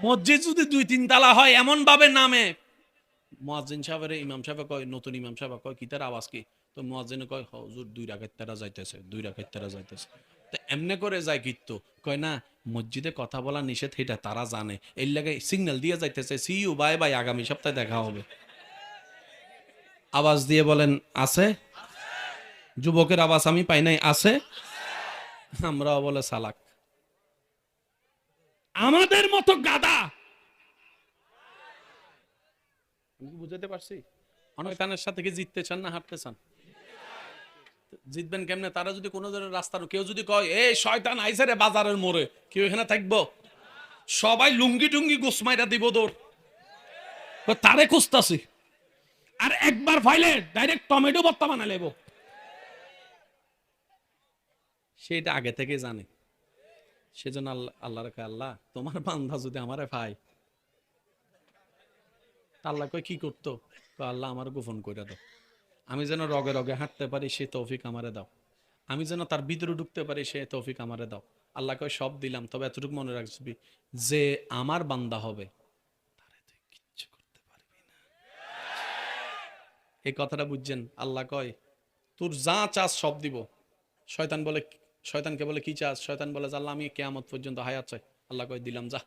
মসজিদ যদি 2-3 তালা হয় এমন ভাবে নামে, মুয়াজ্জিন সাহেবের ইমাম সাহেব কয়, নতুন ইমাম সাহেব কয় কি তার আওয়াজ কি? তো মুয়াজ্জিন কয় হুজুর 2 রাকাত তারা যাইতেছে, 2 রাকাত তারা যাইতেছে। তো এমনে করে যায় কিন্তু কয় না, মসজিদে কথা বলা নিষেধ, এটা তারা জানে, এই লাগে সিগন্যাল দিয়ে যাইতেছে, সি ইউ বাই বাই, আগামী সপ্তাহে দেখা হবে। আওয়াজ দিয়ে বলেন আছে? যুবকের আওয়াজ আমি পাই নাই, আছে? আমরাও বলে সালাক। আমাদের মতো গাদা, বুঝাতে পারছি? অনেক কানের সাথে কি জিততে চান না হাঁটতে চান? জিতবেন কেমনে? তারা যদি কোনো ধরনের রাস্তার কেউ যদি কয় এই শয়তান আইছে রে বাজারের মোড়ে, কেউ এখানে থাকবো? সবাই লুঙ্গি টুঙ্গি গুসমাইরা দিব দৌড়, তারে খুঁজতাছি। আর একবার ফাইলে ডাইরেক্ট টমেটো ভর্তা বানা লেবো। সেটা আগে থেকে জানে। সেজন্য আল্লাহ আল্লাহর কয় আল্লাহ তোমার বান্দা যদি আমারে পায়, আল্লাহ কয় কি করতো? আল্লাহ আমার গোপন করে দাও, আমি যেন রগে রগে হাঁটতে পারি, সে তৌফিক আমারে দাও। আমি যেন তার ভিতরে ঢুকতে পারি, সে তৌফিক আমারে দাও। আল্লাহ কয় সব দিলাম, তবে এতটুকু মনে রাখবি, যে আমার বান্দা হবে তারে তুই কিচ্ছু করতে পারবি না। এই কথাটা বুঝছেন? আল্লাহ কয় তোর যা চাস সব দিব। শয়তান বলে, শয়তানকে বলে কি চাস? শয়তান বলে আল্লাহ আমি কিয়ামত পর্যন্ত হায়াত চাই। আল্লাহ কয় দিলাম, যা।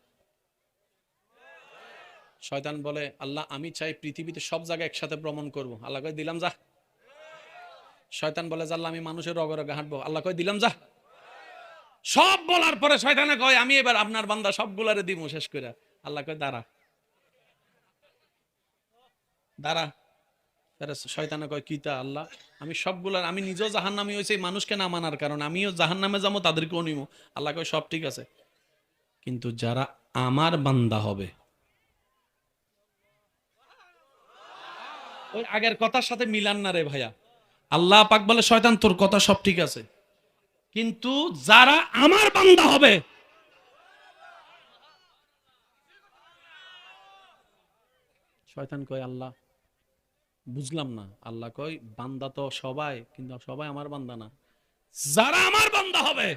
শয়তান বলে আল্লাহ আমি চাই পৃথিবীতে সব জায়গায় একসাথে ভ্রমণ করব। আল্লাহ কয় দিলাম যা। শয়তান বলে যে আল্লাহ আমি মানুষের রগে রগে হাঁটবো। আল্লাহ কয় দিলাম যা। সব বলার পরে শয়তানে কয় আমি এবার আপনার বান্দা সবগুলারে দিব শেষ করে। আল্লাহ কয় দাঁড়া দাঁড়া। শয়তানে কয় কিতা আল্লাহ, আমি সবগুলার, আমি নিজেও জাহান্নামী হয়েছি মানুষকে না মানার কারণে, আমিও জাহান্নামে যাবো তাদেরকেও নিব। আল্লাহ কয় সব ঠিক আছে, কিন্তু যারা আমার বান্দা হবে, ওই আগের কথার সাথে মিলান না রে ভাইয়া। আল্লাহ পাক বলে শয়তান তোর কথা সব ঠিক আছে, কিন্তু যারা আমার বান্দা হবে, শয়তান কয় আল্লাহ বুঝলাম না। আল্লাহ কয় বান্দা তো সবাই, কিন্তু সবাই আমার বান্দা না। যারা আমার বান্দা হবে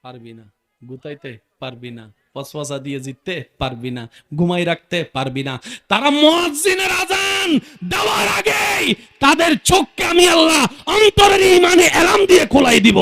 পারবি না, গুতাইতে পারবি না, পসপসা দিয়ে জিততে পারবি না, ঘুমাই রাখতে পারবি না। তারা মুয়াজ্জিনের আজান দেওয়ার আগেই তাদের চোখকে আমি আল্লাহ অন্তরের ঈমানে এলাম দিয়ে খোলাই দিব।